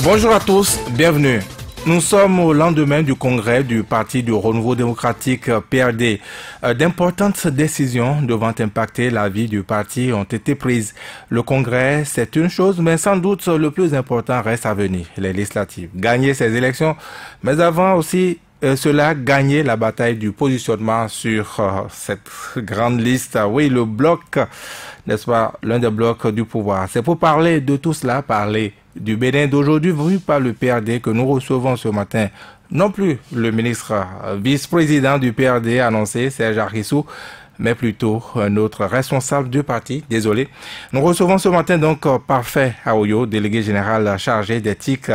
Bonjour à tous, bienvenue. Nous sommes au lendemain du congrès du Parti du Renouveau démocratique PRD. D'importantes décisions devant impacter la vie du parti ont été prises. Le congrès, c'est une chose, mais sans doute le plus important reste à venir, les législatives. Gagner ces élections, mais avant aussi cela, gagner la bataille du positionnement sur cette grande liste. Oui, le bloc, n'est-ce pas, l'un des blocs du pouvoir. C'est pour parler de tout cela, parler du Bénin d'aujourd'hui, vu par le PRD, que nous recevons ce matin. Non plus le ministre vice-président du PRD annoncé, Serge Arissou, mais plutôt un autre responsable du parti. Désolé. Nous recevons ce matin donc Parfait Aoyo, délégué général chargé d'éthique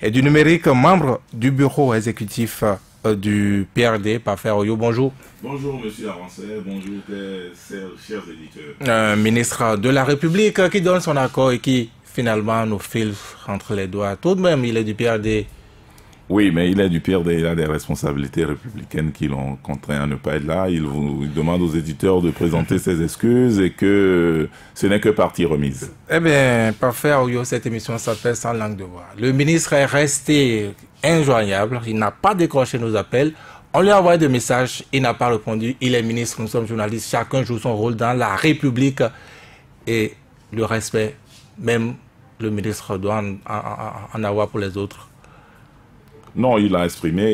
et du numérique, membre du bureau exécutif du PRD. Parfait Aoyo, bonjour. Bonjour Monsieur Avancet, bonjour chers éditeurs. Ministre de la République qui donne son accord et qui finalement nous file entre les doigts. Tout de même, il est du PRD. Oui, mais il est du PRD, il a des responsabilités républicaines qui l'ont contraint à ne pas être là. Il demande aux éditeurs de présenter ses excuses et que ce n'est que partie remise. Eh bien, parfait, Aoyo, cette émission s'appelle Sans langue de bois. Le ministre est resté injoignable, il n'a pas décroché nos appels. On lui a envoyé des messages, il n'a pas répondu. Il est ministre, nous sommes journalistes, chacun joue son rôle dans la République et le respect. Même le ministre doit en avoir pour les autres. Non, il a exprimé.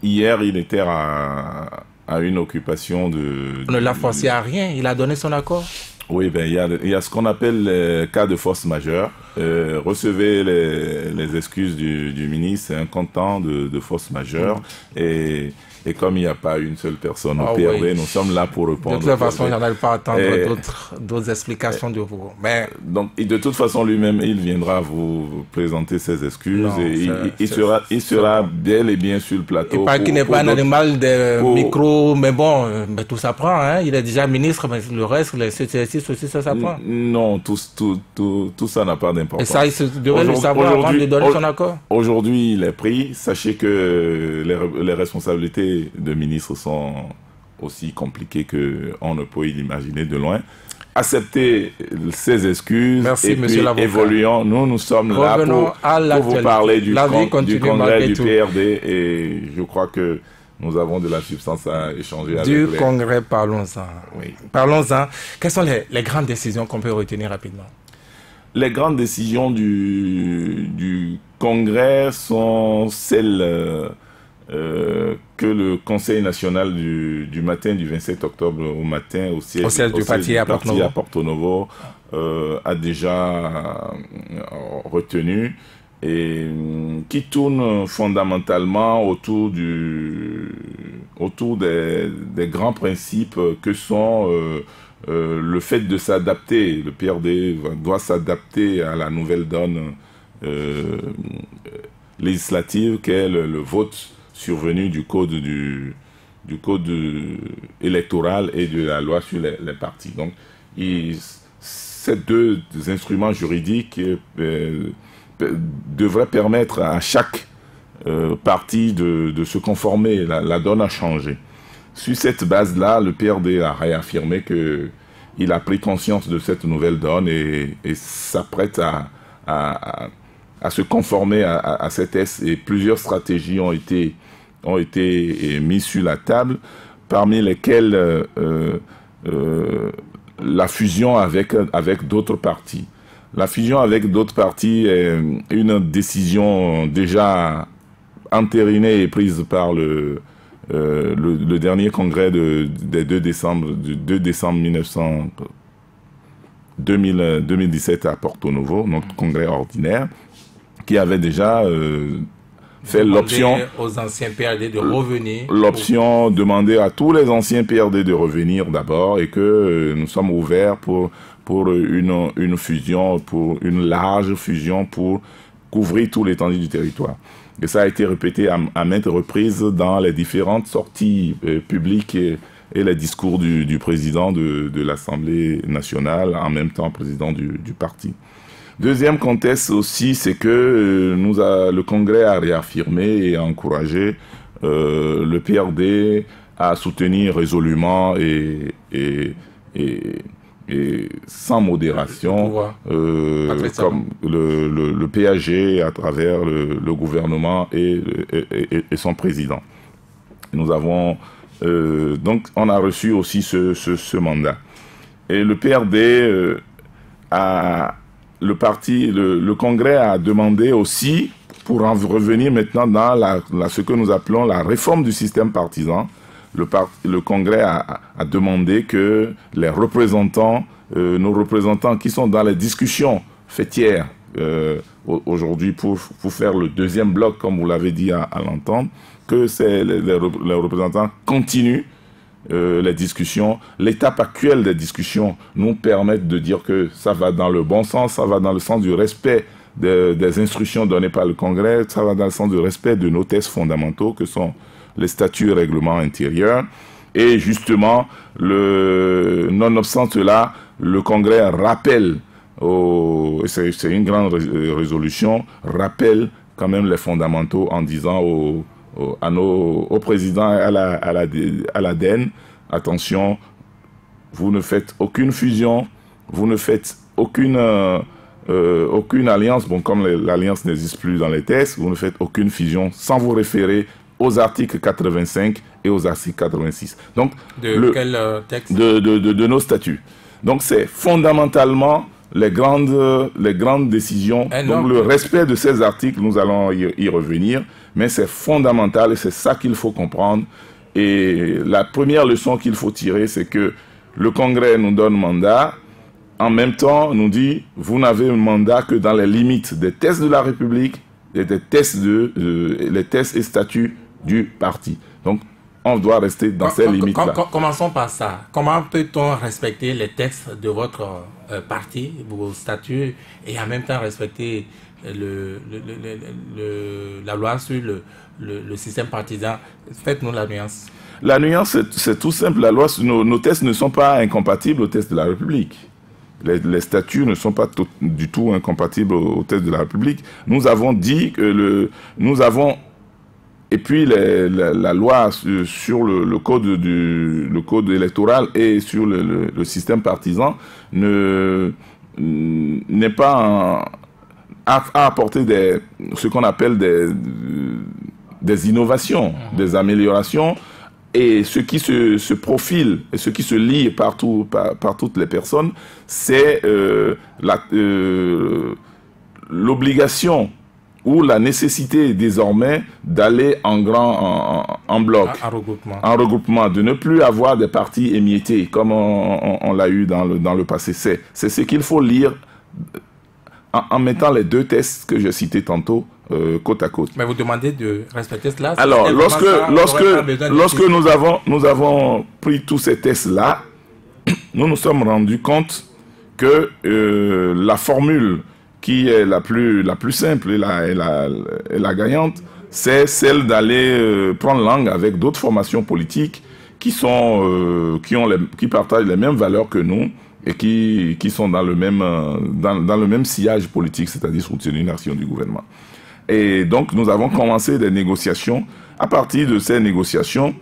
Hier, il était à une occupation de... On ne l'a forcé à rien, il a donné son accord. Oui, ben, il y a ce qu'on appelle les cas de force majeure. Recevez les excuses du ministre, c'est un comptant de force majeure. Et comme il n'y a pas une seule personne au PRD, oui, nous sommes là pour répondre. De toute façon, il n'y en a pas à attendre d'autres explications de vous. Mais... Donc, de toute façon, lui-même, il viendra vous présenter ses excuses. Non, et il sera bel et bien sur le plateau. Il paraît qu'il n'est pas un animal de micro, mais bon, mais tout s'apprend. Hein? Il est déjà ministre, mais le reste, les exercices aussi, ça s'apprend. Non, tout ça n'a pas d'importance. Et ça, il devrait le savoir avant de donner son accord. Aujourd'hui, il est pris. Sachez que les responsabilités de ministres sont aussi compliquées qu'on ne peut l'imaginer de loin. Acceptez ces excuses. Merci, et puis évoluons. Nous sommes là pour vous parler du congrès du PRD et je crois que nous avons de la substance à échanger avec du congrès, parlons-en. Oui. Parlons-en. Quelles sont les grandes décisions qu'on peut retenir rapidement? Les grandes décisions du congrès sont celles que le Conseil national du matin du 27 octobre au matin au siège du parti à Porto Novo a déjà retenu et qui tourne fondamentalement autour des grands principes que sont le fait de s'adapter. Le PRD doit s'adapter à la nouvelle donne législative qu'est le vote survenu du code électoral et de la loi sur les partis. Donc, ces deux instruments juridiques devraient permettre à chaque parti de se conformer. La donne a changé. Sur cette base-là, le PRD a réaffirmé qu'il a pris conscience de cette nouvelle donne et s'apprête à se conformer à cette S. Et plusieurs stratégies ont été mises sur la table, parmi lesquelles la fusion avec d'autres partis. La fusion avec d'autres partis est une décision déjà entérinée et prise par le dernier congrès des 2 décembre 2017 à Porto Novo, notre congrès ordinaire, qui avait déjà fait l'option aux anciens PRD de revenir. L'option demander à tous les anciens PRD de revenir d'abord et que nous sommes ouverts pour une fusion, pour une large fusion pour couvrir tout l'étendue du territoire. Et ça a été répété à maintes reprises dans les différentes sorties publiques et les discours du président de l'Assemblée nationale, en même temps président du parti. Deuxième contexte aussi, c'est que le Congrès a réaffirmé et encouragé le PRD à soutenir résolument et et sans modération, comme le PAG à travers le gouvernement et son président. Nous avons donc on a reçu aussi ce mandat. Et le PRD le Congrès a demandé aussi, pour en revenir maintenant dans ce que nous appelons la réforme du système partisan, le Congrès a demandé que les représentants, nos représentants qui sont dans les discussions fêtières aujourd'hui pour faire le deuxième bloc, comme vous l'avez dit à l'entendre, que les représentants continuent les discussions. L'étape actuelle des discussions nous permet de dire que ça va dans le bon sens, ça va dans le sens du respect des instructions données par le Congrès, ça va dans le sens du respect de nos textes fondamentaux que sont les statuts et règlements intérieurs. Et justement, nonobstant cela, le Congrès rappelle, c'est une grande résolution, rappelle quand même les fondamentaux en disant au président et à l'ADN, attention, vous ne faites aucune fusion, vous ne faites aucune alliance, bon, comme l'alliance n'existe plus dans les textes, vous ne faites aucune fusion sans vous référer aux articles 85 et aux articles 86. Donc, quel texte? De nos statuts. Donc c'est fondamentalement les grandes décisions. Donc le respect de ces articles, nous allons y revenir, mais c'est fondamental et c'est ça qu'il faut comprendre. Et la première leçon qu'il faut tirer, c'est que le Congrès nous donne mandat, en même temps nous dit, vous n'avez un mandat que dans les limites des textes de la République et des textes les textes et statuts du parti. Donc on doit rester dans ces limites-là. Commençons par ça. Comment peut-on respecter les textes de votre parti, vos statuts, et en même temps respecter la loi sur le système partisan? Faites-nous la nuance. La nuance, c'est tout simple. La loi, nos textes ne sont pas incompatibles aux textes de la République. Les statuts ne sont pas du tout incompatibles aux textes de la République. Nous avons dit que et puis la loi sur le code électoral et sur le système partisan n'est pas à apporter ce qu'on appelle des innovations, des améliorations, et ce qui se profile et ce qui se lie par toutes les personnes, c'est l'obligation ou la nécessité désormais d'aller en bloc, en regroupement, de ne plus avoir des partis émiettés comme on l'a eu dans le passé. C'est ce qu'il faut lire en mettant les deux textes que j'ai cités tantôt côte à côte. Mais vous demandez de respecter cela? Alors, lorsque nous avons pris tous ces textes-là, nous nous sommes rendus compte que la formule qui est la plus simple et la gagnante, c'est celle d'aller prendre langue avec d'autres formations politiques qui partagent les mêmes valeurs que nous et qui sont dans le même sillage politique, c'est-à-dire soutenir l'action du gouvernement. Et donc, nous avons commencé des négociations. À partir de ces négociations,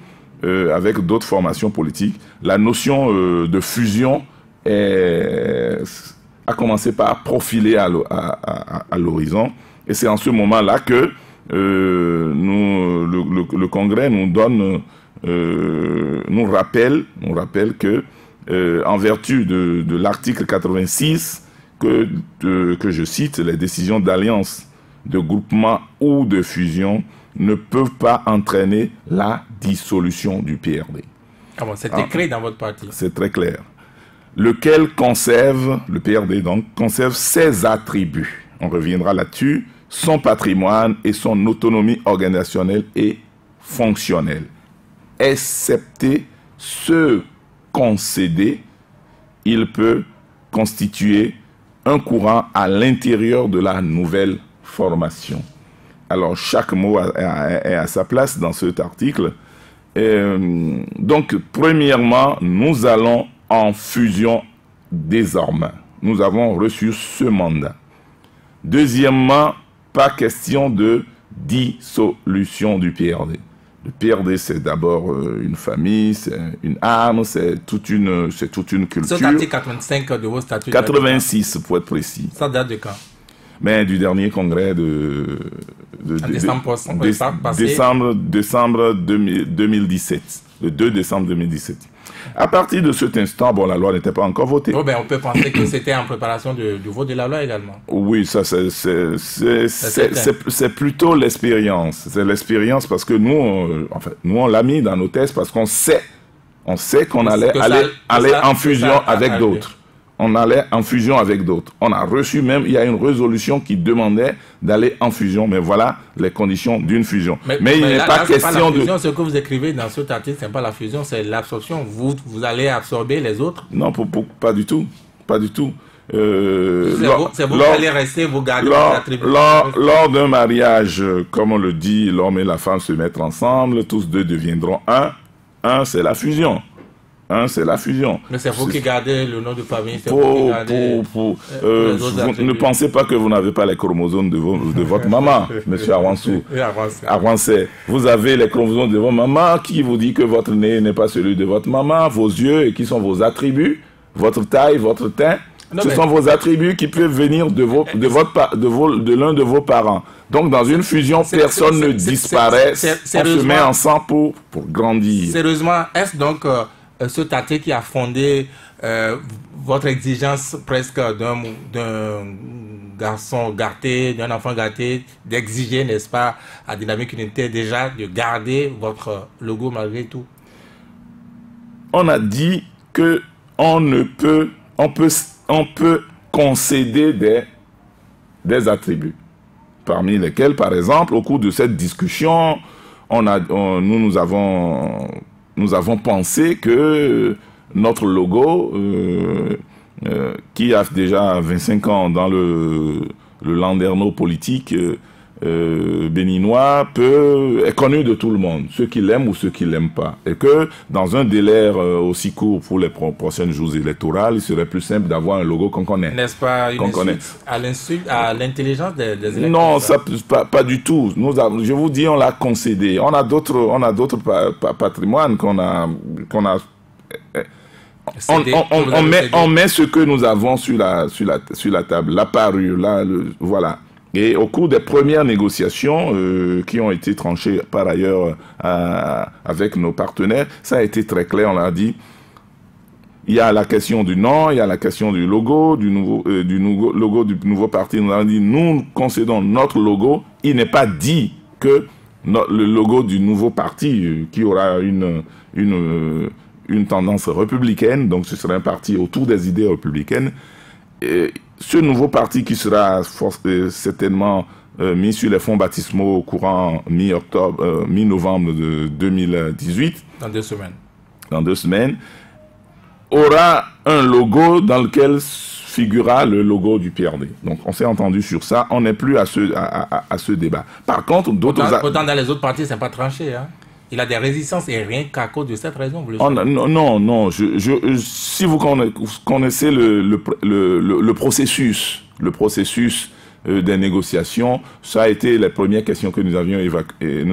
avec d'autres formations politiques, la notion de fusion a commencé par profiler à l'horizon. Et c'est en ce moment-là que le Congrès nous rappelle que, en vertu de l'article 86, que je cite, les décisions d'alliance, de groupement ou de fusion ne peuvent pas entraîner la dissolution du PRD. Ah bon, c'est écrit dans votre parti. C'est très clair. Lequel conserve, le PRD donc, conserve ses attributs. On reviendra là-dessus, son patrimoine et son autonomie organisationnelle et fonctionnelle. Excepté ceux concédés, il peut constituer un courant à l'intérieur de la nouvelle formation. Alors, chaque mot est à sa place dans cet article. Donc, premièrement, nous allons en fusion désormais. Nous avons reçu ce mandat. Deuxièmement, pas question de dissolution du PRD. Le PRD, c'est d'abord une famille, c'est une âme, c'est toute une culture. C'est l'article 85 de vos statuts. 86 pour être précis. Ça date de quand? Mais du dernier congrès décembre 2017, le 2 décembre 2017. À partir de cet instant, bon, la loi n'était pas encore votée. Oh, ben, on peut penser que c'était en préparation du vote de la loi également. Oui, ça c'est plutôt l'expérience. C'est l'expérience parce que nous, on l'a mis dans nos tests parce qu'on sait qu'on allait aller en fusion avec d'autres. On allait en fusion avec d'autres. On a reçu même, il y a une résolution qui demandait d'aller en fusion. Mais voilà les conditions d'une fusion. Mais il n'est pas question de... Ce que vous écrivez dans cet article, ce n'est pas la fusion, c'est l'absorption. Vous allez absorber les autres? Non, pas du tout. Pas du tout. C'est vous qui allez rester, vous garder vos attributs. Lors d'un mariage, comme on le dit, l'homme et la femme se mettent ensemble, tous deux deviendront un. Un, c'est la fusion. C'est la fusion. Mais c'est vous qui gardez le nom de famille. Ne pensez pas que vous n'avez pas les chromosomes de votre maman, monsieur Arwansou. Arwansé. Vous avez les chromosomes de votre maman qui vous dit que votre nez n'est pas celui de votre maman, vos yeux et qui sont vos attributs, votre taille, votre teint. Ce sont vos attributs qui peuvent venir de l'un de vos parents. Donc, dans une fusion, personne ne disparaît. On se met ensemble pour grandir. Sérieusement, est-ce donc ce tâté qui a fondé votre exigence presque d'un garçon gâté, d'un enfant gâté, d'exiger, n'est-ce pas, à Dynamique Unité déjà de garder votre logo malgré tout? On a dit que on peut concéder des attributs, parmi lesquels, par exemple, au cours de cette discussion, nous avons pensé que notre logo, qui a déjà 25 ans dans le landerneau politique béninois, est connu de tout le monde, ceux qui l'aiment ou ceux qui ne l'aiment pas. Et que dans un délai aussi court pour les prochaines jours électorales, il serait plus simple d'avoir un logo qu'on connaît. N'est-ce pas une insulte à l'intelligence des électeurs? Non, pas du tout. Je vous dis, on l'a concédé. On a d'autres patrimoines qu'on a on met ce que nous avons sur la table, la parure, voilà. Et au cours des premières négociations qui ont été tranchées par ailleurs avec nos partenaires, ça a été très clair, on l'a dit. Il y a la question du nom, il y a la question du logo, du logo du nouveau parti. Nous avons dit, nous concédons notre logo. Il n'est pas dit que le logo du nouveau parti, qui aura une tendance républicaine, donc ce sera un parti autour des idées républicaines. Et ce nouveau parti qui sera certainement mis sur les fonds baptismaux courant mi-novembre de 2018. Dans 2 semaines. Dans 2 semaines. Aura un logo dans lequel figurera le logo du PRD. Donc on s'est entendu sur ça. On n'est plus à ce débat. Par contre, d'autres... Pourtant, dans les autres partis, c'est pas tranché, hein. Il a des résistances et rien qu'à cause de cette raison. Non. Si vous connaissez le processus des négociations, ça a été les premières questions que nous avions évacuées.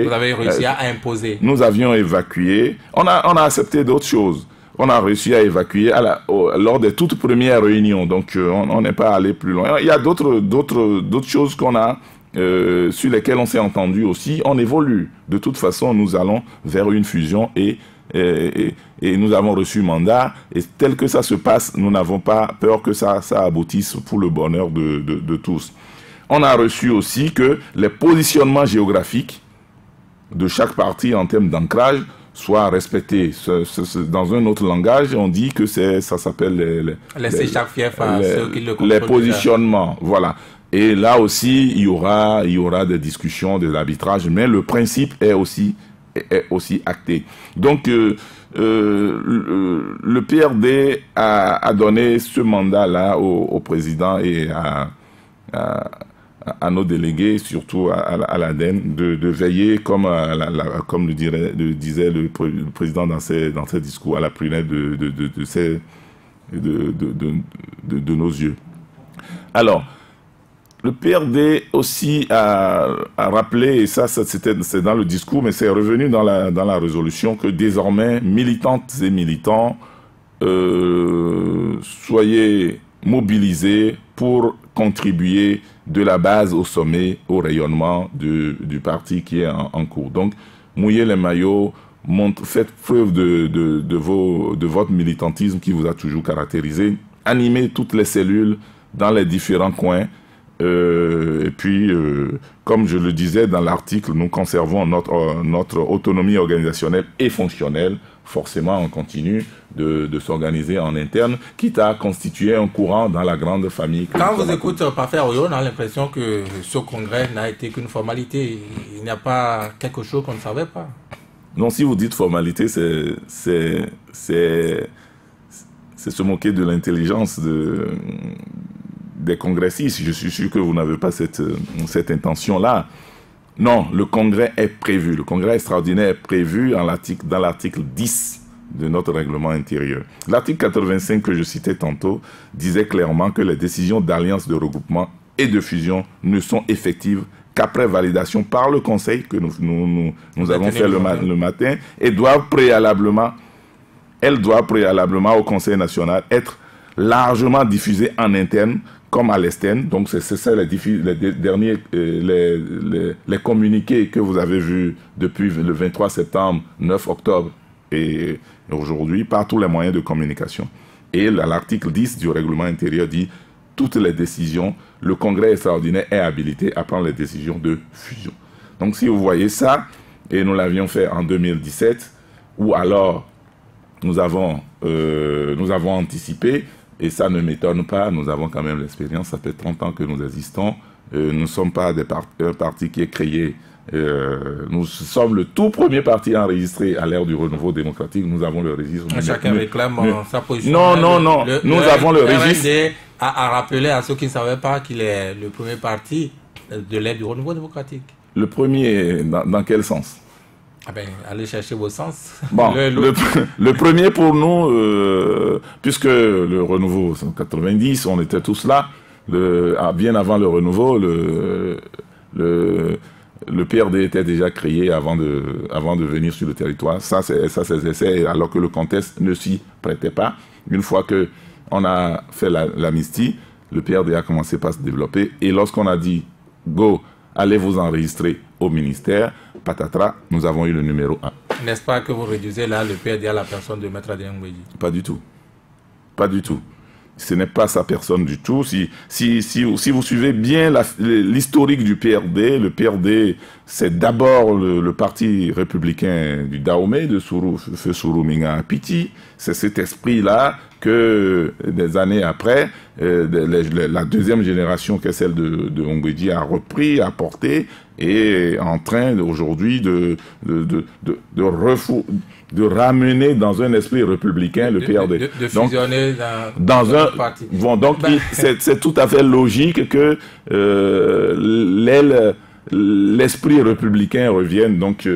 Vous avez réussi à imposer. Nous avions évacué. On a accepté d'autres choses. On a réussi à évacuer lors des toutes premières réunions. Donc, on n'est pas allé plus loin. Il y a d'autres choses qu'on a... sur lesquels on s'est entendu aussi. On évolue. De toute façon, nous allons vers une fusion et nous avons reçu mandat. Et tel que ça se passe, nous n'avons pas peur que ça aboutisse pour le bonheur de tous. On a reçu aussi que les positionnements géographiques de chaque parti en termes d'ancrage soient respectés. Dans un autre langage, on dit que ça s'appelle laisser chaque fief à ceux qui le contrôlent. Les positionnements, voilà. Et là aussi, il y aura des discussions, des arbitrages, mais le principe est aussi acté. Donc, le PRD a donné ce mandat-là au président et à nos délégués, surtout à l'ADEN, de veiller, comme le disait le président dans ses discours, à la prunelle de nos yeux. Alors, le PRD aussi a rappelé, et c'est dans le discours, mais c'est revenu dans la résolution, que désormais, militantes et militants, soyez mobilisés pour contribuer de la base au sommet, au rayonnement du parti qui est en cours. Donc, mouillez les maillots, faites preuve de votre militantisme qui vous a toujours caractérisé, animez toutes les cellules dans les différents coins. Et puis, comme je le disais dans l'article, nous conservons notre autonomie organisationnelle et fonctionnelle. Forcément, on continue de s'organiser en interne, quitte à constituer un courant dans la grande famille. Quand vous écoutez Parfait Aoyo, on a l'impression que ce congrès n'a été qu'une formalité. Il n'y a pas quelque chose qu'on ne savait pas. Non, si vous dites formalité, c'est se moquer de l'intelligence des congressistes. Je suis sûr que vous n'avez pas cette intention-là. Non, le congrès est prévu. Le congrès extraordinaire est prévu dans l'article 10 de notre règlement intérieur. L'article 85 que je citais tantôt disait clairement que les décisions d'alliance, de regroupement et de fusion ne sont effectives qu'après validation par le Conseil que nous avons fait le matin et elles doivent préalablement au Conseil national être largement diffusées en interne comme à l'externe. Donc c'est ça les derniers les communiqués que vous avez vus depuis le 23 septembre, 9 octobre et aujourd'hui par tous les moyens de communication. Et l'article 10 du règlement intérieur dit toutes les décisions, le congrès extraordinaire est habilité à prendre les décisions de fusion. Donc si vous voyez ça, et nous l'avions fait en 2017, ou alors nous avons anticipé, et ça ne m'étonne pas, nous avons quand même l'expérience, ça fait 30 ans que nous existons, nous ne sommes pas un parti qui est créé, nous sommes le tout premier parti enregistré à l'ère du renouveau démocratique, nous avons le registre. Chacun réclame sa position. Non, nous avons le registre. RND a rappelé à ceux qui ne savaient pas qu'il est le premier parti de l'ère du renouveau démocratique. Le premier, dans quel sens? Ah ben, allez chercher vos sens. Bon, le premier pour nous, puisque le renouveau, c'est en 90, on était tous là, bien avant le renouveau, le PRD était déjà créé avant de venir sur le territoire. Ça c'est essais, alors que le contexte ne s'y prêtait pas. Une fois qu'on a fait l'amnistie, le PRD a commencé par se développer. Et lorsqu'on a dit, go, allez vous enregistrer au ministère, patatras, nous avons eu le numéro 1. N'est-ce pas que vous réduisez là le PRD à la personne de Maître Adrien Ngouédi? Pas du tout. Pas du tout. Ce n'est pas sa personne du tout. Si vous suivez bien l'historique du PRD, le PRD, c'est d'abord le parti républicain du Dahomey, de Feu Sourouminga Apiti. C'est cet esprit-là que des années après, la deuxième génération, qui est celle de Ngouédi, a repris, a porté, et est en train aujourd'hui de ramener dans un esprit républicain le PRD. De fusionner dans un parti. Bon, donc c'est tout à fait logique que l'esprit républicain revienne. Donc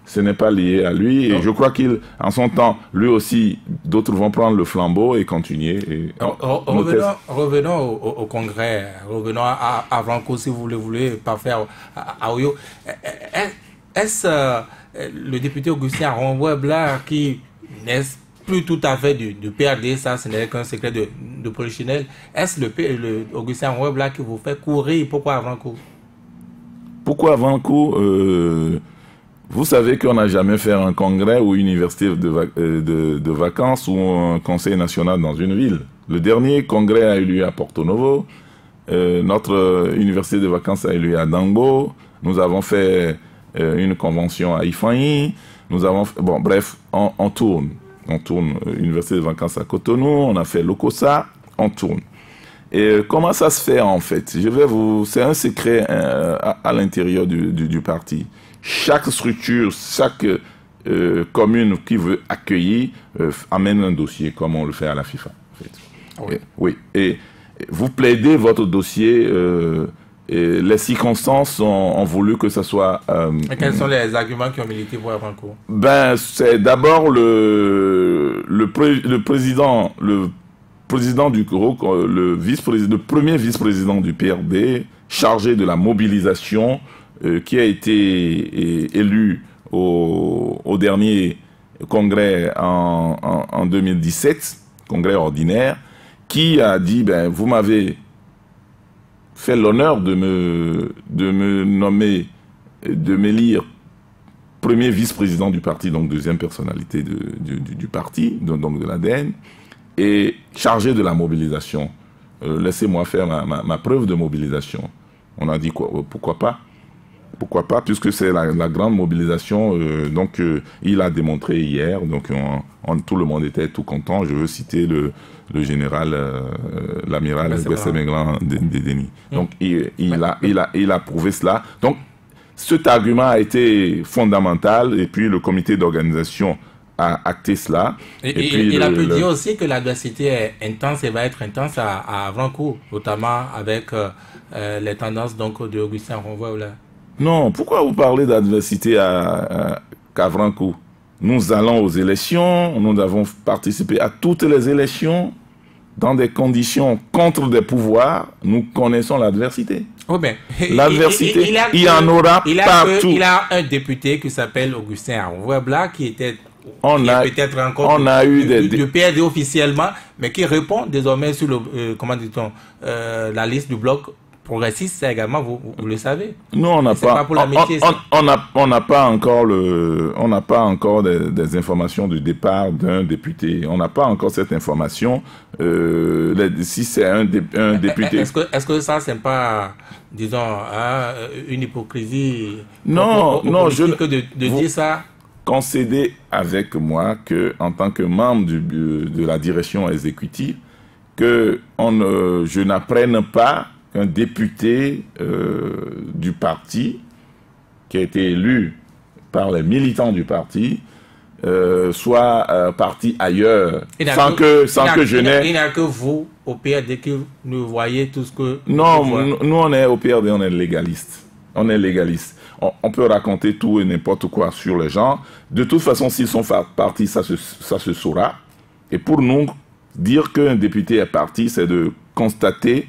ce n'est pas lié à lui. Et je crois qu'en son temps, lui aussi, d'autres vont prendre le flambeau et continuer. Et revenons au congrès. Revenons à Branco, si vous le voulez, Parfait Aoyo. Est-ce le député Augustin Aron-Webla qui n'est plus tout à fait du PRD, ça ce n'est qu'un secret de polichinelle. Est-ce le Augustin Aron-Webla qui vous fait courir? Pourquoi à Branco? Pourquoi à Branco? Vous savez qu'on n'a jamais fait un congrès ou une université de vacances ou un conseil national dans une ville. Le dernier congrès a eu lieu à Porto Novo. Notre université de vacances a eu lieu à Dango. Nous avons fait une convention à Ifanyi. Nous avons fait, bon, bref, on tourne. On tourne. Université de vacances à Cotonou. On a fait Lokossa. On tourne. Et comment ça se fait en fait? C'est un secret à l'intérieur du parti. Chaque structure, chaque commune qui veut accueillir amène un dossier comme on le fait à la FIFA. En fait. Oui. Et vous plaidez votre dossier. Et les circonstances ont voulu que ça soit... Et quels sont les arguments qui ont milité pour Branco? C'est d'abord le président du groupe, le premier vice-président du PRD, chargé de la mobilisation, qui a été élu au dernier congrès en 2017, congrès ordinaire, qui a dit, ben, vous m'avez fait l'honneur de me nommer, de m'élire premier vice-président du parti, donc deuxième personnalité du parti, donc de l'ADN, et chargé de la mobilisation. Laissez-moi faire ma preuve de mobilisation. On a dit quoi, pourquoi pas? Pourquoi pas, puisque c'est la grande mobilisation. Donc il a démontré hier, donc tout le monde était tout content. Je veux citer le général, l'amiral Gbessemeglan Dedeni. Donc il a prouvé cela. Donc cet argument a été fondamental, et puis le comité d'organisation a acté cela. Et puis il a pu dire aussi que l'adversité est intense et va être intense à Avrancourt, notamment avec les tendances donc de Augustin Ronvois. Non, pourquoi vous parlez d'adversité qu'à Avrancourt? Nous allons aux élections, nous avons participé à toutes les élections dans des conditions contre des pouvoirs. Nous connaissons l'adversité. Oh ben, l'adversité, il y en aura partout. Il a un député qui s'appelle Augustin Ronvois qui était peut-être encore du PRD officiellement, mais qui répond désormais sur le comment dit-on la liste du bloc progressiste. C'est également, vous le savez. Nous, on n'a pas, on n'a pas encore des informations du départ d'un député. On n'a pas encore cette information. Si c'est un député. Est-ce que ça, c'est pas, disons, une hypocrisie? Non, je que de dire ça. Concédez avec moi que, en tant que membre de la direction exécutive, que je n'apprenne pas qu'un député du parti, qui a été élu par les militants du parti, soit parti ailleurs, sans que je n'ai... Il n'y a que vous, au PRD, que nous voyez tout ce que... Non, nous on est au PRD, on est légaliste. On est légaliste. On peut raconter tout et n'importe quoi sur les gens. De toute façon, s'ils sont partis, ça se saura. Et pour nous, dire qu'un député est parti, c'est de constater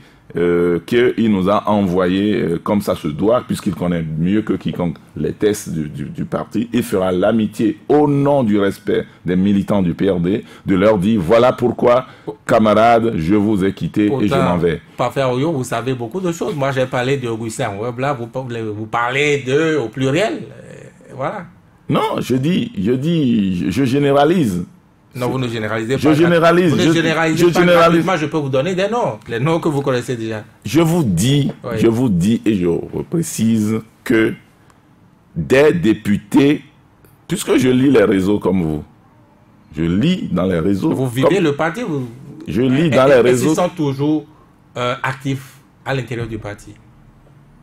qu'il nous a envoyé comme ça se doit, puisqu'il connaît mieux que quiconque les tests du parti. Il fera l'amitié au nom du respect des militants du PRD de leur dire, voilà pourquoi, camarades, je vous ai quitté et je m'en vais. Parfait, Oyo, vous savez beaucoup de choses. Moi, j'ai parlé d'Augustin Web, là, vous parlez d'eux au pluriel. Voilà. Non, je généralise. Non, vous ne généralisez pas. Je généralise. Vous ne généralisez pas gratuitement, je peux vous donner des noms. Les noms que vous connaissez déjà. Je vous dis et je précise que des députés, puisque je lis les réseaux comme vous, je lis dans les réseaux. Vous vivez le parti, je lis dans les réseaux. Ils sont toujours actifs à l'intérieur du parti.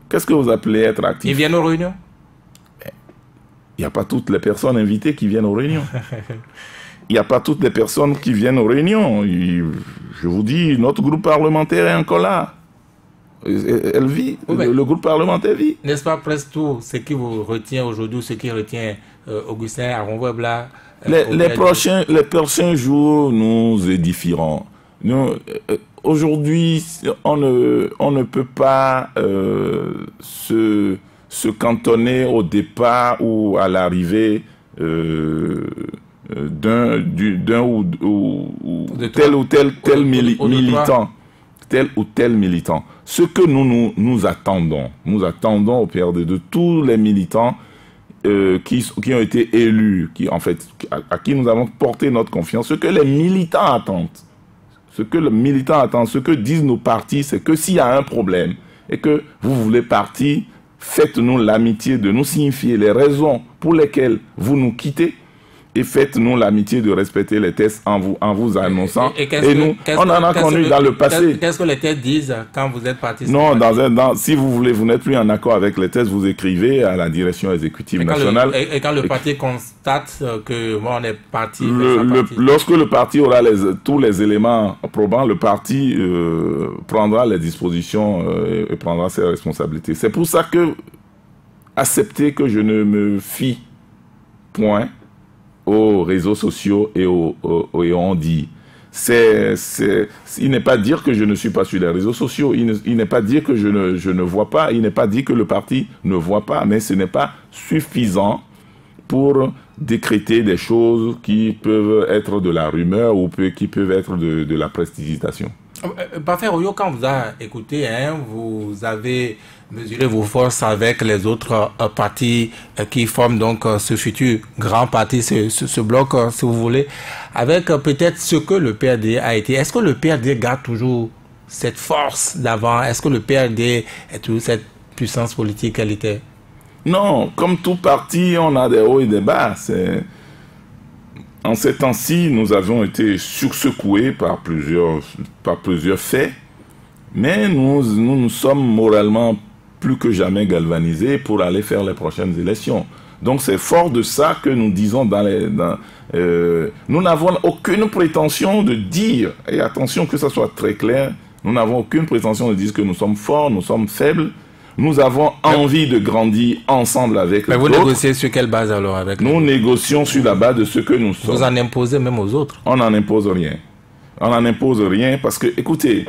Qu'est-ce que vous appelez être actif? Ils viennent aux réunions? Il n'y a pas toutes les personnes invitées qui viennent aux réunions. Il n'y a pas toutes les personnes qui viennent aux réunions. Je vous dis, notre groupe parlementaire est encore là. Elle vit. Le groupe parlementaire vit. N'est-ce pas presque tout ce qui vous retient aujourd'hui, ce qui retient Augustin Aronvois? Les prochains jours nous édifieront. Aujourd'hui, on ne peut pas se cantonner au départ ou à l'arrivée d'un ou tel militant. Ce que nous attendons au PRD de tous les militants qui ont été élus, à qui nous avons porté notre confiance, ce que les militants attendent, ce que disent nos partis, c'est que s'il y a un problème et que vous voulez partir, faites-nous l'amitié de nous signifier les raisons pour lesquelles vous nous quittez. Et faites-nous l'amitié de respecter les tests en vous annonçant. On en a connu dans le passé. Qu'est-ce que les tests disent quand vous êtes parti? Non, si vous voulez, vous n'êtes plus en accord avec les tests, vous écrivez à la direction exécutive nationale. Et quand le parti constate que on est parti... Lorsque le parti aura tous les éléments probants, le parti prendra les dispositions et prendra ses responsabilités. C'est pour ça que acceptez que je ne me fie point aux réseaux sociaux et on dit. il n'est pas dire que je ne suis pas sur les réseaux sociaux, il n'est pas dire que je ne vois pas, il n'est pas dire que le parti ne voit pas, mais ce n'est pas suffisant pour décréter des choses qui peuvent être de la rumeur ou qui peuvent être de la prestidigitation. Parfait, Oyo, quand vous avez écouté, hein, vous avez mesuré vos forces avec les autres partis qui forment donc ce futur grand parti, ce bloc, si vous voulez, avec peut-être ce que le PRD a été. Est-ce que le PRD garde toujours cette force d'avant? Est-ce que le PRD est toujours cette puissance politique qu'elle était? Non, comme tout parti, on a des hauts et des bas. En ces temps-ci, nous avons été sursecoués par plusieurs faits, mais nous sommes moralement plus que jamais galvanisés pour aller faire les prochaines élections. Donc c'est fort de ça que nous disons nous n'avons aucune prétention de dire, et attention que ça soit très clair, nous n'avons aucune prétention de dire que nous sommes forts, nous sommes faibles. Nous avons envie de grandir ensemble avec les autres. Mais vous négociez sur quelle base alors avec nous? Nous négocions sur la base de ce que nous sommes. Vous en imposez même aux autres? On n'en impose rien. On n'en impose rien parce que, écoutez,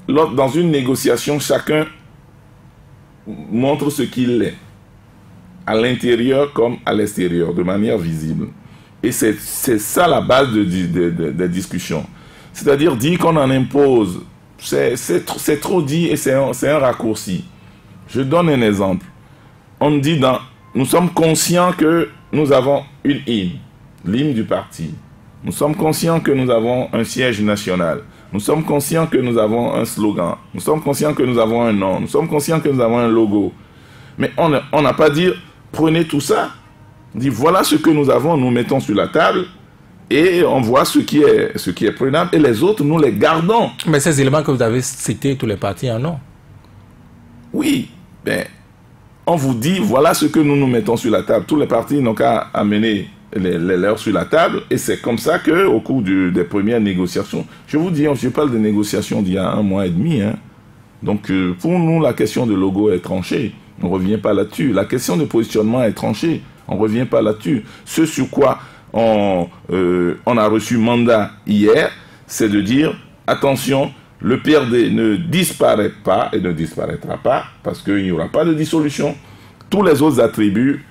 dans une négociation, chacun montre ce qu'il est, à l'intérieur comme à l'extérieur, de manière visible. Et c'est ça la base des discussions. C'est-à-dire dire qu'on en impose, c'est trop dit et c'est un raccourci. Je donne un exemple. On dit nous sommes conscients que nous avons une hymne, l'hymne du parti. Nous sommes conscients que nous avons un siège national. Nous sommes conscients que nous avons un slogan. Nous sommes conscients que nous avons un nom. Nous sommes conscients que nous avons un logo. Mais on n'a pas dit, prenez tout ça. On dit, voilà ce que nous avons, nous mettons sur la table. Et on voit ce qui est prenable. Et les autres, nous les gardons. Mais ces éléments que vous avez cités, tous les partis en ont. Oui, ben, on vous dit, voilà ce que nous mettons sur la table. Tous les partis n'ont qu'à amener les leurs sur la table. Et c'est comme ça qu'au cours des premières négociations, je vous dis, je parle de négociations d'il y a 1 mois et demi. Hein. Donc, pour nous, la question de logo est tranchée. On ne revient pas là-dessus. La question de positionnement est tranchée. On ne revient pas là-dessus. Ce sur quoi on a reçu mandat hier, c'est de dire, attention, le PRD ne disparaît pas et ne disparaîtra pas parce qu'il n'y aura pas de dissolution. Tous les autres attributs,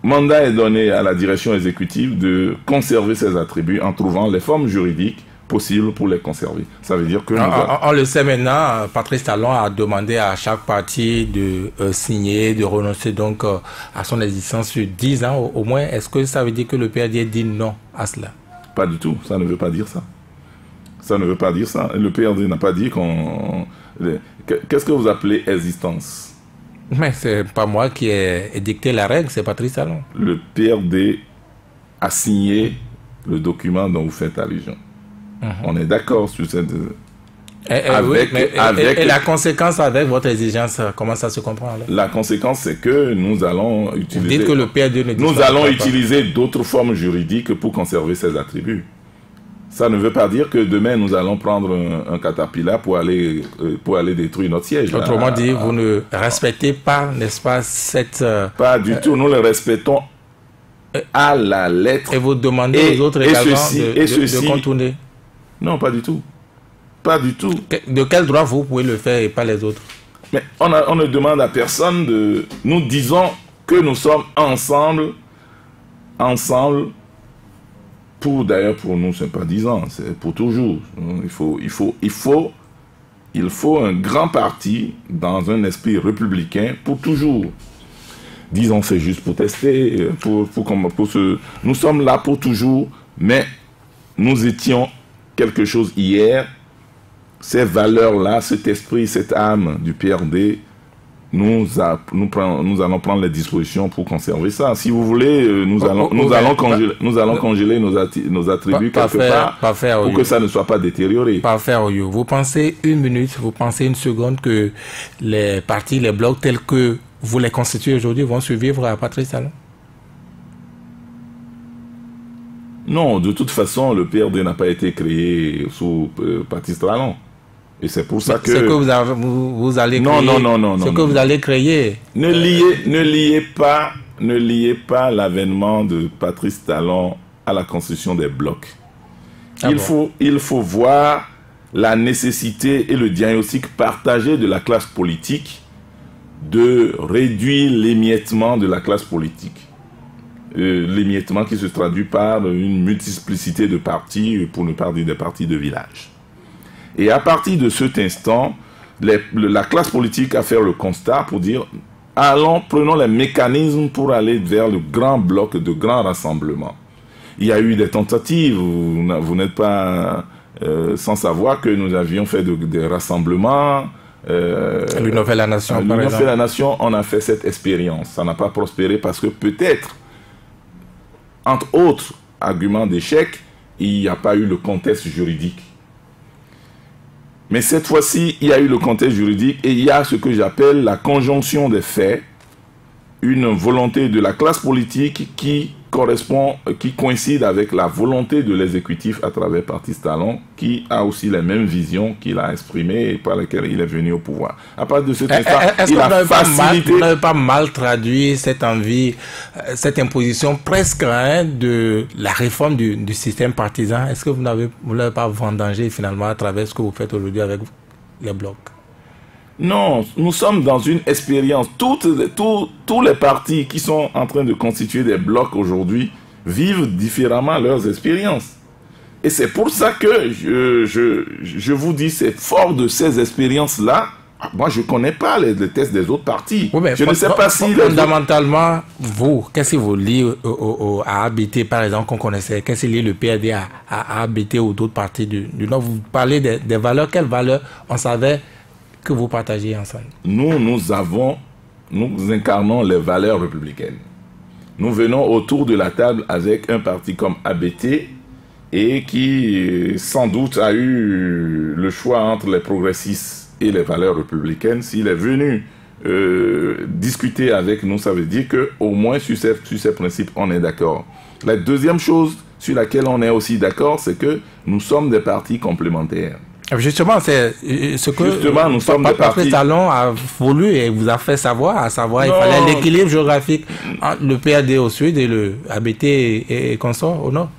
mandat est donné à la direction exécutive de conserver ces attributs en trouvant les formes juridiques possibles pour les conserver. Ça veut dire que... On le sait maintenant, Patrice Talon a demandé à chaque parti de signer, de renoncer donc à son existence sur 10 ans au moins. Est-ce que ça veut dire que le PRD dit non à cela? Pas du tout, ça ne veut pas dire ça. Ça ne veut pas dire ça. Le PRD n'a pas dit qu'on... Qu'est-ce que vous appelez existence? Mais c'est pas moi qui ai dicté la règle, c'est Patrice Talon. Le PRD a signé le document dont vous faites allusion. On est d'accord sur cette... Et la conséquence avec votre exigence, comment ça se comprend alors? La conséquence, c'est que nous allons utiliser... Vous dites que le PRD ne dit nous allons utiliser d'autres formes juridiques pour conserver ces attributs. Ça ne veut pas dire que demain, nous allons prendre un caterpillar pour aller détruire notre siège. Autrement dit, vous ne respectez pas, n'est-ce pas, cette... Pas du tout, nous le respectons à la lettre. Et vous demandez aux autres également de contourner? Non, pas du tout. Pas du tout. De quel droit vous pouvez le faire et pas les autres? Mais on ne demande à personne de... Nous disons que nous sommes ensemble, d'ailleurs pour nous, c'est pas 10 ans, c'est pour toujours. Il faut un grand parti dans un esprit républicain pour toujours. Disons, c'est juste pour tester, nous sommes là pour toujours, mais nous étions quelque chose hier. Ces valeurs-là, cet esprit, cette âme du PRD, nous allons prendre les dispositions pour conserver ça. Si vous voulez, nous allons congeler nos attributs quelque part pour que ça ne soit pas détérioré. Parfait, Oyo. Vous pensez 1 minute, vous pensez 1 seconde que les partis, les blocs tels que vous les constituez aujourd'hui vont survivre à Patrice Talon? Non, de toute façon, le PRD n'a pas été créé sous Patrice Talon. Et c'est pour ça que... Ce que vous allez créer... Non. Ce que vous allez créer... Ne liez pas l'avènement de Patrice Talon à la constitution des blocs. Il faut voir la nécessité et le diagnostic partagé de la classe politique de réduire l'émiettement de la classe politique. L'émiettement qui se traduit par une multiplicité de partis, pour ne pas dire des partis de village. Et à partir de cet instant, la classe politique a fait le constat pour dire prenons les mécanismes pour aller vers le grand bloc de grand rassemblement. Il y a eu des tentatives, vous n'êtes pas sans savoir que nous avions fait des rassemblements. L'Union fait la Nation, par L'Union fait la Nation, on a fait cette expérience. Ça n'a pas prospéré parce que peut-être, entre autres arguments d'échec, il n'y a pas eu le contexte juridique. Mais cette fois-ci, il y a eu le contexte juridique et il y a ce que j'appelle la conjonction des faits, une volonté de la classe politique qui coïncide avec la volonté de l'exécutif à travers Patrice Talon, qui a aussi les mêmes visions qu'il a exprimées et par lesquelles il est venu au pouvoir. À partir de cet instant, il a facilité... Vous n'avez pas mal traduit cette envie, cette imposition presque de la réforme du système partisan. Est-ce que vous n'avez pas vendangé finalement à travers ce que vous faites aujourd'hui avec les blocs? Non, nous sommes dans une expérience. Tous les partis qui sont en train de constituer des blocs aujourd'hui vivent différemment leurs expériences. Et c'est pour ça que je vous dis, c'est fort de ces expériences-là. Moi, je ne connais pas les tests des autres partis. Oui, je ne sais pas si... Fondamentalement, vous, qu'est-ce que vous liez à ABT, par exemple, qu'on connaissait? Qu'est-ce que lié le PRD à ABT ou d'autres partis du Nord? Vous parlez des valeurs. Quelles valeurs on savait que vous partagez ensemble? Nous incarnons les valeurs républicaines. Nous venons autour de la table avec un parti comme ABT et qui sans doute a eu le choix entre les progressistes et les valeurs républicaines. S'il est venu discuter avec nous, ça veut dire qu'au moins sur ces principes, on est d'accord. La deuxième chose sur laquelle on est aussi d'accord, c'est que nous sommes des partis complémentaires. Justement, c'est ce que nous sommes des Patrice Talon a voulu et vous a fait savoir, il fallait l'équilibre géographique entre le PRD au sud et le ABT et consort au nord.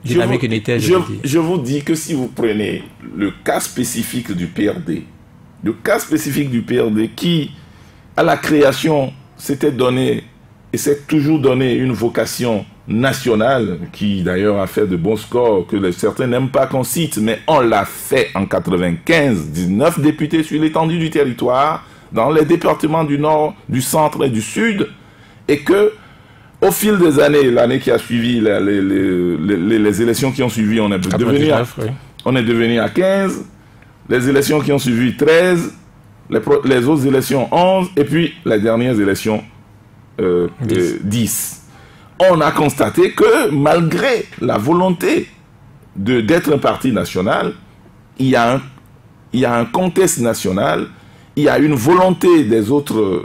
Dynamique unitaire, je vous dis que si vous prenez le cas spécifique du PRD, qui, à la création, s'était donné et s'est toujours donné une vocation nationale, qui d'ailleurs a fait de bons scores que certains n'aiment pas qu'on cite, mais on l'a fait en 95, 19 députés sur l'étendue du territoire, dans les départements du Nord, du Centre et du Sud, et que au fil des années, l'année qui a suivi, les élections qui ont suivi, on est devenu à 15, les élections qui ont suivi 13, les autres élections 11, et puis les dernières élections 10. On a constaté que malgré la volonté d'être un parti national, il y a un contexte national, il y a une volonté des autres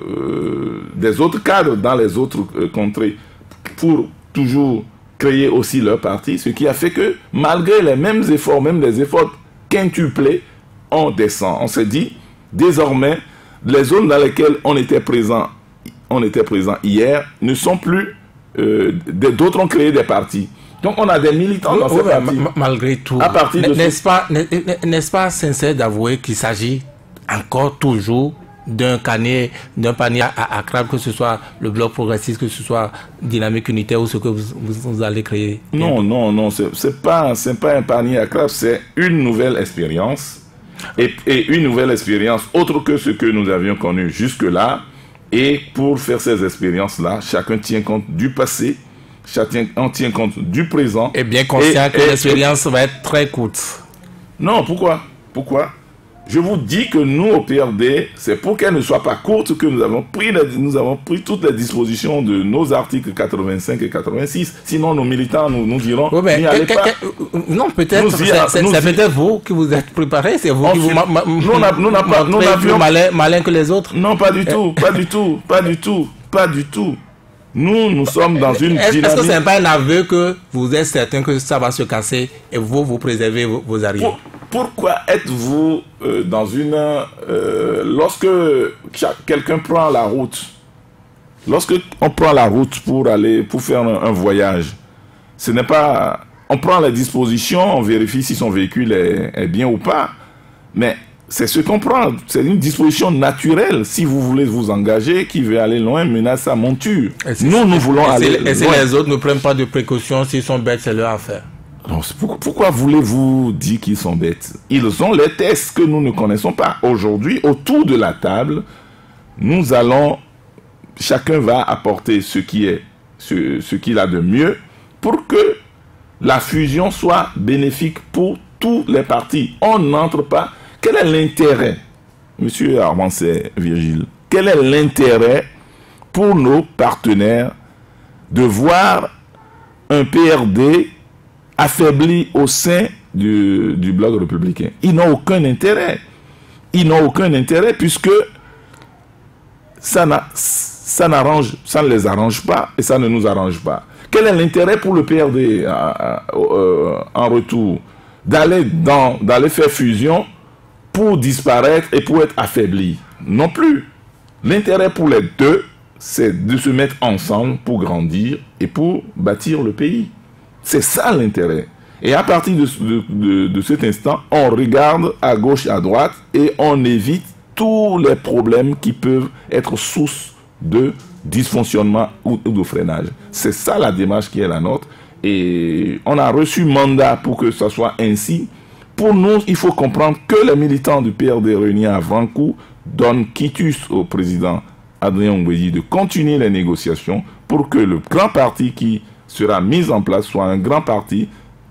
cadres dans les autres contrées pour toujours créer aussi leur parti, ce qui a fait que malgré les mêmes efforts, même les efforts quintuplés, on descend. On s'est dit, désormais, les zones dans lesquelles on était présent hier ne sont plus... d'autres ont créé des partis. Donc on a des militants dans ces partis. Malgré tout, n'est-ce pas sincère d'avouer qu'il s'agit encore toujours d'un panier à crabe, que ce soit le bloc progressiste, que ce soit Dynamique unitaire ou ce que vous allez créer? Non, c'est pas un panier à crabe, c'est une nouvelle expérience. Et une nouvelle expérience autre que ce que nous avions connu jusque-là. Et pour faire ces expériences-là, chacun tient compte du passé, chacun tient compte du présent. Et bien conscient que l'expérience va être très courte. Non, pourquoi? Je vous dis que nous, au PRD, c'est pour qu'elle ne soit pas courte que nous avons pris toutes les dispositions de nos articles 85 et 86. Sinon, nos militants nous diront... n'y allez pas. Non, peut-être, c'est peut-être vous qui vous êtes préparés, c'est vous qui vous... Nous n'avions... malin que les autres. Non, pas du tout. Nous sommes dans une dynamique... Est-ce que ce n'est pas un aveu que vous êtes certain que ça va se casser et vous préservez vos arrières? Pourquoi êtes-vous dans une... lorsque quelqu'un prend la route, lorsque on prend la route pour faire un voyage, ce n'est pas... on prend les dispositions, on vérifie si son véhicule est bien ou pas. Mais c'est ce qu'on prend. C'est une disposition naturelle. Si vous voulez vous engager, qui veut aller loin, menace sa monture. Nous voulons aller loin. Et si les autres ne prennent pas de précautions, s'ils sont bêtes, c'est leur affaire. Alors, pourquoi voulez-vous dire qu'ils sont bêtes? Ils ont les tests que nous ne connaissons pas. Aujourd'hui, autour de la table, chacun va apporter ce qu'il a de mieux pour que la fusion soit bénéfique pour tous les partis. On n'entre pas. Quel est l'intérêt, Monsieur Armancet Virgile, quel est l'intérêt pour nos partenaires de voir un PRD affaibli au sein du bloc républicain? Ils n'ont aucun intérêt. Ils n'ont aucun intérêt puisque ça ne les arrange pas et ça ne nous arrange pas. Quel est l'intérêt pour le PRD en retour d'aller faire fusion pour disparaître et pour être affaibli? Non plus. L'intérêt pour les deux, c'est de se mettre ensemble pour grandir et pour bâtir le pays. C'est ça l'intérêt. Et à partir de cet instant, on regarde à gauche et à droite et on évite tous les problèmes qui peuvent être source de dysfonctionnement ou de freinage. C'est ça la démarche qui est la nôtre. Et on a reçu mandat pour que ça soit ainsi. Pour nous, il faut comprendre que les militants du PRD réunis à Vancourt donnent quitus au président Adrien Ngouédi de continuer les négociations pour que le grand parti qui sera mis en place soit un grand parti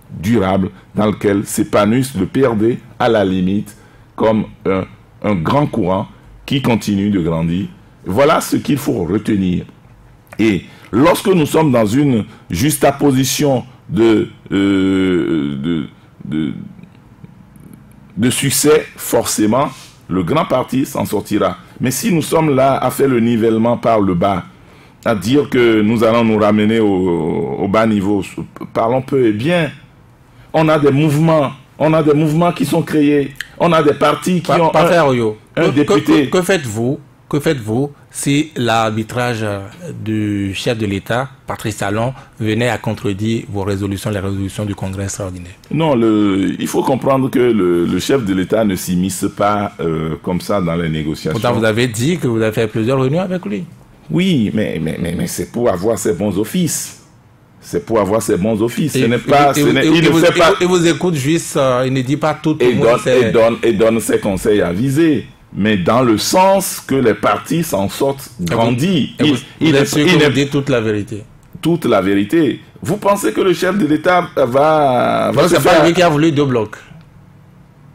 durable dans lequel s'épanouisse le PRD à la limite comme un grand courant qui continue de grandir. Voilà ce qu'il faut retenir. Et lorsque nous sommes dans une juxtaposition de succès, forcément, le grand parti s'en sortira. Mais si nous sommes là à faire le nivellement par le bas, à dire que nous allons nous ramener au bas niveau, parlons peu et bien. On a des mouvements qui sont créés, on a des partis qui ont un député. Que faites-vous si l'arbitrage du chef de l'État, Patrice Talon, venait à contredire les résolutions du Congrès extraordinaire? Non, il faut comprendre que le chef de l'État ne s'immisce pas comme ça dans les négociations. Pourtant, vous avez dit que vous avez fait plusieurs réunions avec lui. Oui, mais c'est pour avoir ses bons offices. C'est pour avoir ses bons offices. Il ne fait pas. Il vous écoute juste, il ne dit pas tout. Et donne ses conseils avisés. Mais dans le sens que les partis s'en sortent grandis. Il dit toute la vérité. Toute la vérité. Vous pensez que le chef de l'État va c'est pas lui qui a voulu deux blocs.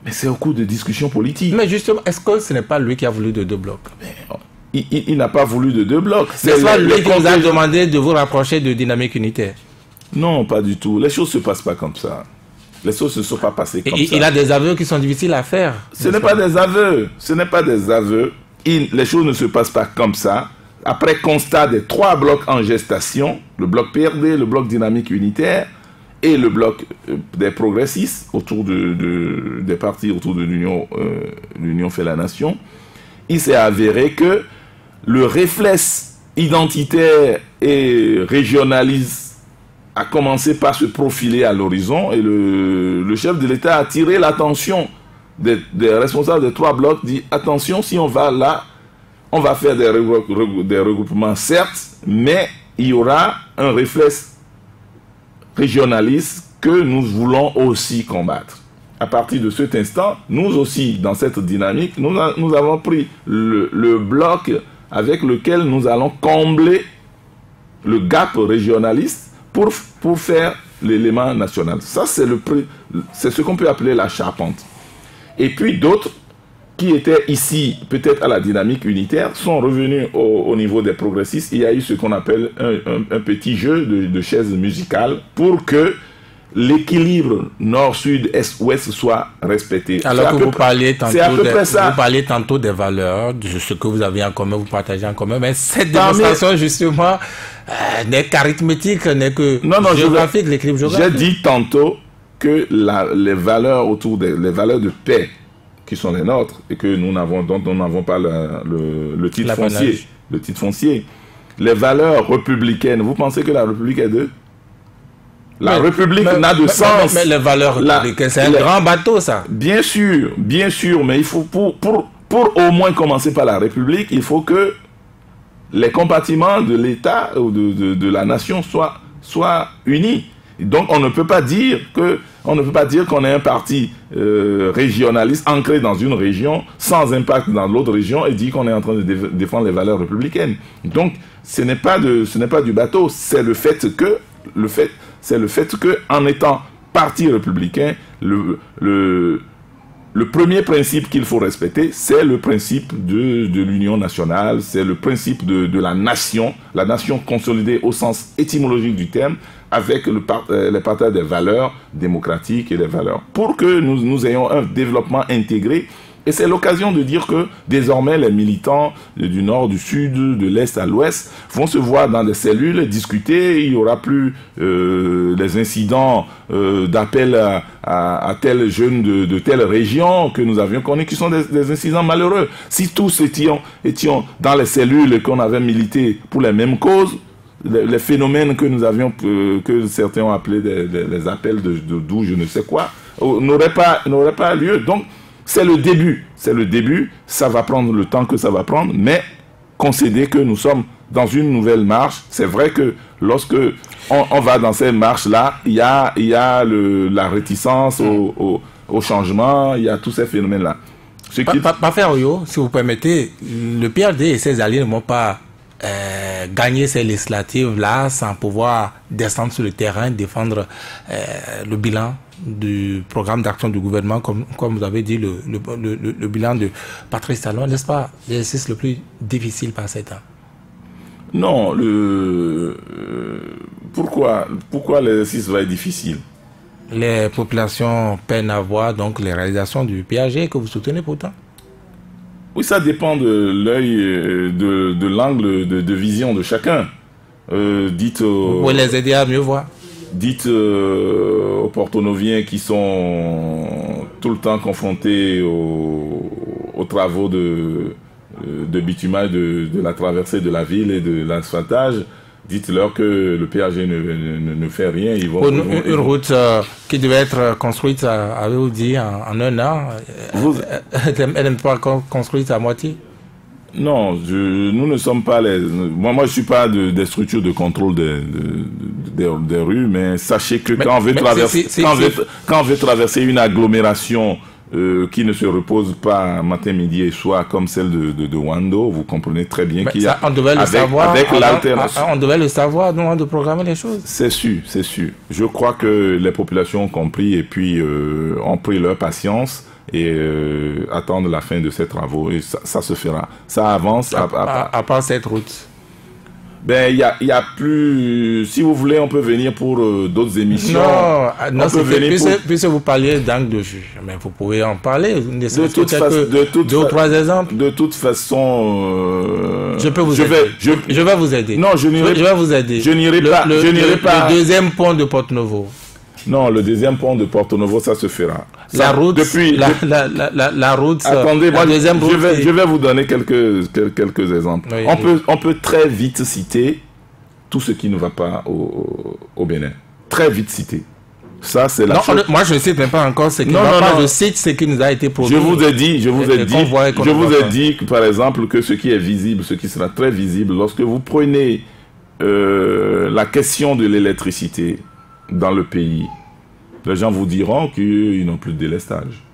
Mais c'est au cours de discussions politiques. Mais justement, est-ce que ce n'est pas lui qui a voulu de deux blocs? Il n'a pas voulu de deux blocs. C'est pas lui qui vous a demandé de vous rapprocher de Dynamique Unitaire? Non, pas du tout. Les choses ne se passent pas comme ça. Les choses ne se sont pas passées comme ça. Il a des aveux qui sont difficiles à faire. Ce n'est pas des aveux. Ce n'est pas des aveux. Les choses ne se passent pas comme ça. Après constat des trois blocs en gestation, le bloc PRD, le bloc Dynamique Unitaire et le bloc des progressistes autour des partis autour de l'Union fait la nation, il s'est avéré que le réflexe identitaire et régionaliste a commencé par se profiler à l'horizon et le chef de l'État a attiré l'attention des responsables des trois blocs, dit attention, si on va là, on va faire des regroupements certes, mais il y aura un réflexe régionaliste que nous voulons aussi combattre. À partir de cet instant, nous aussi, dans cette dynamique, nous avons pris le bloc avec lequel nous allons combler le gap régionaliste pour faire l'élément national. Ça, c'est ce qu'on peut appeler la charpente. Et puis d'autres qui étaient ici, peut-être à la Dynamique Unitaire, sont revenus au niveau des progressistes. Il y a eu ce qu'on appelle un petit jeu de chaises musicales pour que l'équilibre nord-sud, est-ouest soit respecté. Alors que vous parliez tantôt des valeurs, de ce que vous avez en commun, vous partagez en commun, mais cette démonstration justement n'est qu'arithmétique, n'est que géographique, l'équilibre géographique. J'ai dit tantôt que les valeurs les valeurs de paix qui sont les nôtres et que dont nous n'avons pas le titre foncier, les valeurs républicaines, vous pensez que la République est La République n'a de sens. Mais les valeurs républicaines, c'est un grand bateau, ça. Bien sûr, mais il faut pour au moins commencer par la République, il faut que les compartiments de l'État ou de la nation soient unis. Donc on ne peut pas dire qu'on est un parti régionaliste ancré dans une région sans impact dans l'autre région et dire qu'on est en train de défendre les valeurs républicaines. Donc ce n'est pas du bateau, c'est le fait que en étant parti républicain, le premier principe qu'il faut respecter, c'est le principe de l'union nationale, c'est le principe de la nation consolidée au sens étymologique du terme, avec le partage des valeurs démocratiques et des valeurs. Pour que nous ayons un développement intégré, et c'est l'occasion de dire que désormais les militants du nord, du sud, de l'est à l'ouest vont se voir dans des cellules, discuter, il n'y aura plus les incidents d'appel à tel jeune de telle région que nous avions connus, qui sont des incidents malheureux. Si tous étions dans les cellules et qu'on avait milité pour les mêmes causes, les phénomènes que nous avions, que certains ont appelés des appels de d'où je ne sais quoi, n'auraient pas lieu. Donc, c'est le début, ça va prendre le temps que ça va prendre, mais concéder que nous sommes dans une nouvelle marche. C'est vrai que lorsque on va dans cette marche-là, il y a la réticence au changement, il y a tous ces phénomènes-là. Parfait, Oyo, si vous permettez, le PRD et ses alliés ne vont pas gagner ces législatives-là sans pouvoir descendre sur le terrain, défendre le bilan du programme d'action du gouvernement, comme vous avez dit, le bilan de Patrice Talon, n'est-ce pas l'exercice le plus difficile par ces temps? Non, pourquoi l'exercice va être difficile? Les populations peinent à voir donc les réalisations du PAG que vous soutenez pourtant. Oui, ça dépend de l'œil, de l'angle de vision de chacun. Vous pouvez les aider à mieux voir. Dites aux Porto-Noviens qui sont tout le temps confrontés aux travaux de bitumage de la traversée de la ville et de l'asphaltage, dites-leur que le PAG ne fait rien. Une route qui devait être construite, avez-vous dit, en un an, elle n'est pas construite à moitié? Non, nous ne sommes pas Moi, je ne suis pas des structures de contrôle des rues, mais sachez que quand on veut traverser une agglomération qui ne se repose pas matin, midi et soir comme celle de Wando, vous comprenez très bien qu'il y a... On devait le savoir. On devait le savoir, nous, de programmer les choses. C'est sûr, c'est sûr. Je crois que les populations ont compris et puis ont pris leur patience et attendre la fin de ces travaux. Et ça se fera. Ça avance. À part cette route. Ben, il y a plus... Si vous voulez, on peut venir pour d'autres émissions. Non, puisque vous parliez d'angle de vue. Mais vous pouvez en parler. Deux ou trois exemples. De toute façon... je peux vous aider. Je vais vous aider. Non, je vais vous aider. Je n'irai pas. Le deuxième pont de Porto-Novo. Non, le deuxième pont de Porto-Novo, ça se fera. La route. La route. Attendez, moi, je vais vous donner quelques exemples. Oui, on peut très vite citer tout ce qui ne va pas au Bénin. Très vite citer. Ça, c'est la chose. Moi, je ne cite même pas encore ce qui ne va pas. Je cite ce qui nous a été promis. Je vous ai dit que, par exemple, que ce qui est visible, ce qui sera très visible, lorsque vous prenez la question de l'électricité dans le pays, les gens vous diront qu'ils n'ont plus de délestage.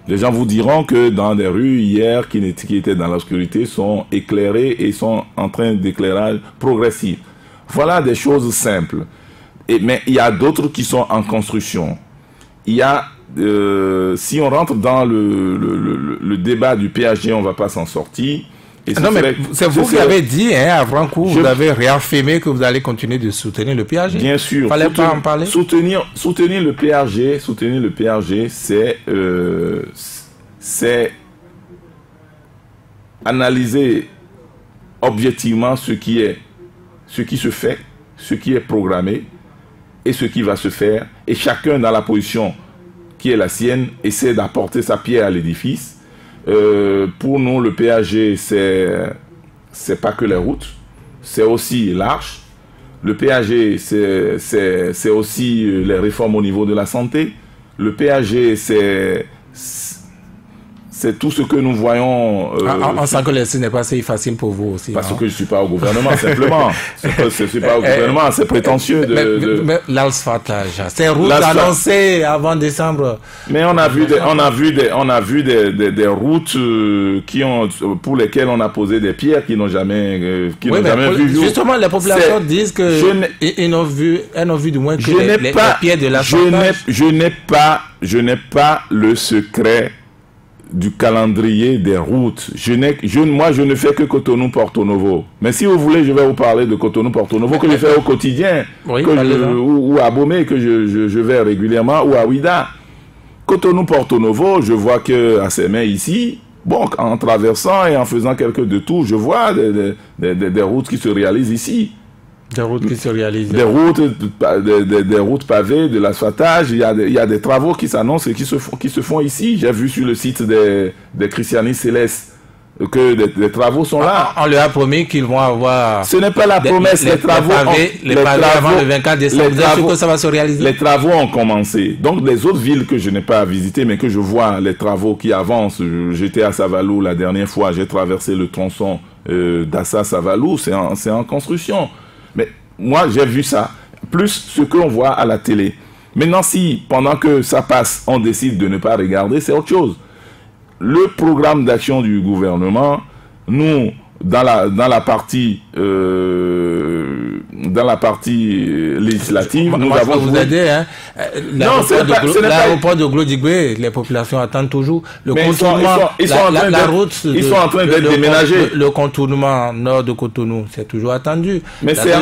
Les gens vous diront que dans des rues hier qui étaient dans l'obscurité sont éclairées et sont en train d'éclairage progressif. Voilà des choses simples. Mais il y a d'autres qui sont en construction. Il y a, si on rentre dans le débat du PAG, on ne va pas s'en sortir. Non, mais c'est vous qui avez dit, avant coup, vous avez réaffirmé que vous allez continuer de soutenir le PAG. Bien sûr. Fallait pas en parler. Soutenir le PAG, c'est analyser objectivement ce qui se fait, ce qui est programmé et ce qui va se faire. Et chacun dans la position qui est la sienne essaie d'apporter sa pierre à l'édifice. Pour nous, le PAG, c'est pas que les routes, c'est aussi l'arche. Le PAG, c'est aussi les réformes au niveau de la santé. Le PAG, c'est tout ce que nous voyons. On sent que ce n'est pas si facile pour vous aussi. Parce que je ne suis pas au gouvernement, simplement. Je ne suis pas au gouvernement, c'est prétentieux mais l'asphaltage, c'est routes annoncées avant décembre. Mais on a vu des routes pour lesquelles on a posé des pierres qui n'ont jamais vu jour. Justement, les populations disent qu'elles n'ont vu du moins que les pierres de l'asphaltage. Je n'ai pas le secret du calendrier des routes. Moi, je ne fais que Cotonou-Porto Novo. Mais si vous voulez, je vais vous parler de Cotonou-Porto Novo que je fais au quotidien, ou à Bomé, que je vais régulièrement, ou à Ouida. Cotonou-Porto Novo, je vois que à ses mains ici, bon, en traversant et en faisant quelques détours, je vois des routes qui se réalisent ici. Des routes qui se réalisent. Des routes pavées, de l'asphaltage. Il y a des travaux qui s'annoncent et qui se font ici. J'ai vu sur le site des Christianistes Célestes que des travaux sont là. On leur a promis qu'ils vont avoir... Ce n'est pas la promesse, les travaux avant le 24 décembre. Vous êtes sûr que ça va se réaliser? Les travaux ont commencé. Donc les autres villes que je n'ai pas visitées, mais que je vois les travaux qui avancent. J'étais à Savalou la dernière fois, j'ai traversé le tronçon d'Assa-Savalou, c'est en construction. Mais moi, j'ai vu ça, plus ce qu'on voit à la télé. Maintenant, si, pendant que ça passe, on décide de ne pas regarder, c'est autre chose. Le programme d'action du gouvernement, nous, dans la partie législative, nous avons... vous aider, hein. L'aéroport de Glodigbé, les populations attendent toujours le contournement. Ils sont en train d'être déménagés. Le contournement nord de Cotonou, c'est toujours attendu. Mais c'est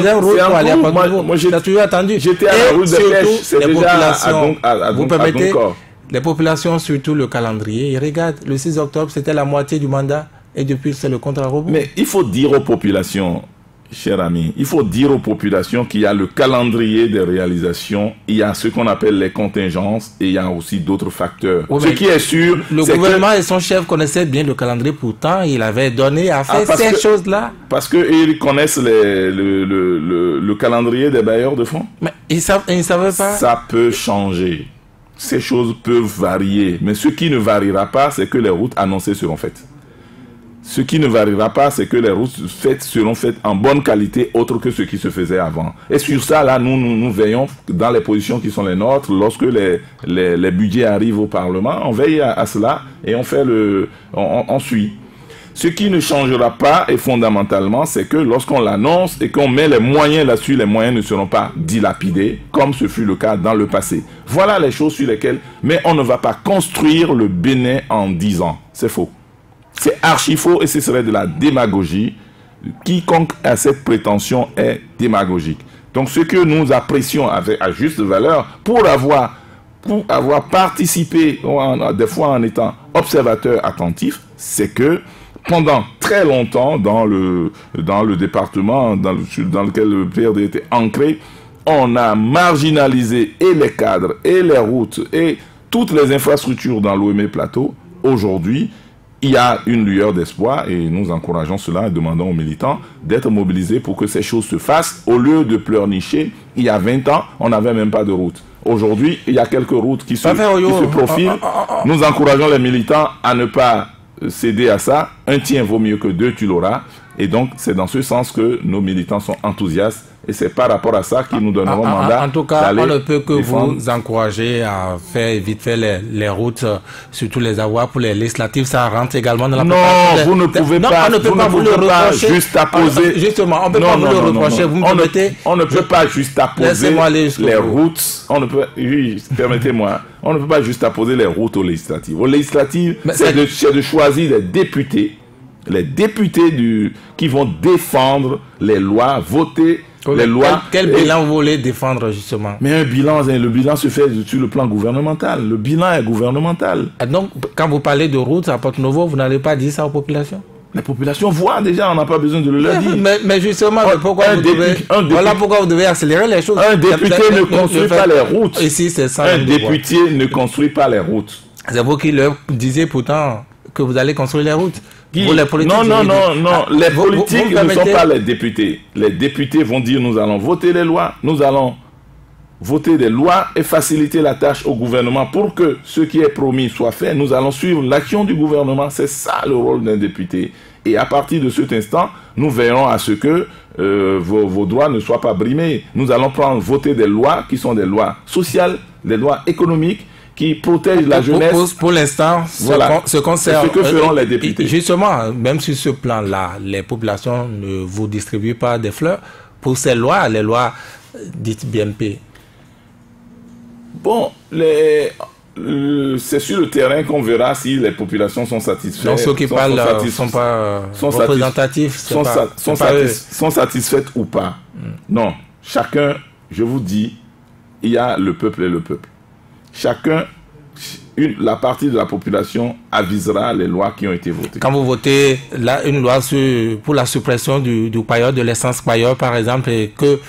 toujours attendu. J'étais à la route de pêche, c'est déjà vous permettez, les populations, surtout le calendrier, ils regardent. Le 6 octobre, c'était la moitié du mandat. Et depuis, c'est le contre-rebours. Mais il faut dire aux populations, cher ami, il faut dire aux populations qu'il y a le calendrier des réalisations, il y a ce qu'on appelle les contingences, et il y a aussi d'autres facteurs. Oui, ce qui est sûr, le gouvernement et son chef connaissaient bien le calendrier, pourtant, il avait donné à faire ces choses-là. Parce qu'ils connaissent le calendrier des bailleurs de fonds. Mais ils ne savaient pas. Ça peut changer. Ces choses peuvent varier. Mais ce qui ne variera pas, c'est que les routes annoncées seront faites. Ce qui ne variera pas, c'est que les routes seront faites en bonne qualité, autre que ce qui se faisait avant. Et sur ça, là, nous veillons dans les positions qui sont les nôtres. Lorsque les budgets arrivent au Parlement, on veille à cela et on suit. Ce qui ne changera pas, et fondamentalement, c'est que lorsqu'on l'annonce et qu'on met les moyens là-dessus, les moyens ne seront pas dilapidés, comme ce fut le cas dans le passé. Voilà les choses sur lesquelles... Mais on ne va pas construire le Bénin en 10 ans. C'est faux. C'est archi faux et ce serait de la démagogie. Quiconque a cette prétention est démagogique. Donc ce que nous apprécions à juste valeur, pour avoir participé, des fois en étant observateur attentif, c'est que pendant très longtemps dans le département dans lequel le PRD était ancré, on a marginalisé et les cadres, et les routes, et toutes les infrastructures dans l'Ouémé Plateau. Aujourd'hui, il y a une lueur d'espoir et nous encourageons cela et demandons aux militants d'être mobilisés pour que ces choses se fassent. Au lieu de pleurnicher, il y a 20 ans, on n'avait même pas de route. Aujourd'hui, il y a quelques routes qui se profilent. Nous encourageons les militants à ne pas céder à ça. Un tien vaut mieux que deux, tu l'auras. Et donc, c'est dans ce sens que nos militants sont enthousiastes. Et c'est par rapport à ça qu'ils nous donneront mandat. En tout cas, on ne peut que vous encourager à faire vite fait les routes, surtout les avoirs pour les législatives. Ça rentre également dans la préparation. Non, vous ne pouvez pas. On ne peut pas vous le reprocher. Juste apposer. Justement, on ne peut pas vous le reprocher. Vous me permettez. On ne peut pas juste apposer les routes. On ne peut. Oui, permettez-moi. On ne peut pas juste apposer les routes aux législatives. Aux législatives, c'est de choisir des députés. Les députés qui vont défendre les lois, voter les lois. Quel bilan vous voulez défendre justement? Mais le bilan se fait sur le plan gouvernemental. Le bilan est gouvernemental. Et donc, quand vous parlez de routes à Porto Novo, vous n'allez pas dire ça aux populations? Les populations voient déjà, on n'a pas besoin de le leur dire. Mais justement, pourquoi vous devez accélérer les choses? Un député ne construit pas les routes. Ici, c'est ça. Un député ne construit pas les routes. C'est vous qui leur disiez pourtant que vous allez construire les routes. Pour les politiques, non. Les politiques ne sont pas les députés. Les députés vont dire nous allons voter les lois, nous allons voter des lois et faciliter la tâche au gouvernement pour que ce qui est promis soit fait. Nous allons suivre l'action du gouvernement. C'est ça le rôle d'un député. Et à partir de cet instant, nous veillerons à ce que vos droits ne soient pas brimés. Nous allons voter des lois qui sont des lois sociales, des lois économiques, qui protègent la jeunesse. Pour l'instant, voilà. ce concerne... ce que feront les députés. Justement, même sur ce plan-là, les populations ne vous distribuent pas des fleurs. Pour ces lois, les lois dites BMP. Bon, c'est sur le terrain qu'on verra si les populations sont satisfaites. Donc ceux qui parlent ne sont pas représentatifs, sont satisfaites ou pas. Non, chacun, je vous dis, il y a le peuple et le peuple. Chacun, la partie de la population avisera les lois qui ont été votées. Quand vous votez là, une loi pour la suppression du payeur, de l'essence payeur par exemple, et que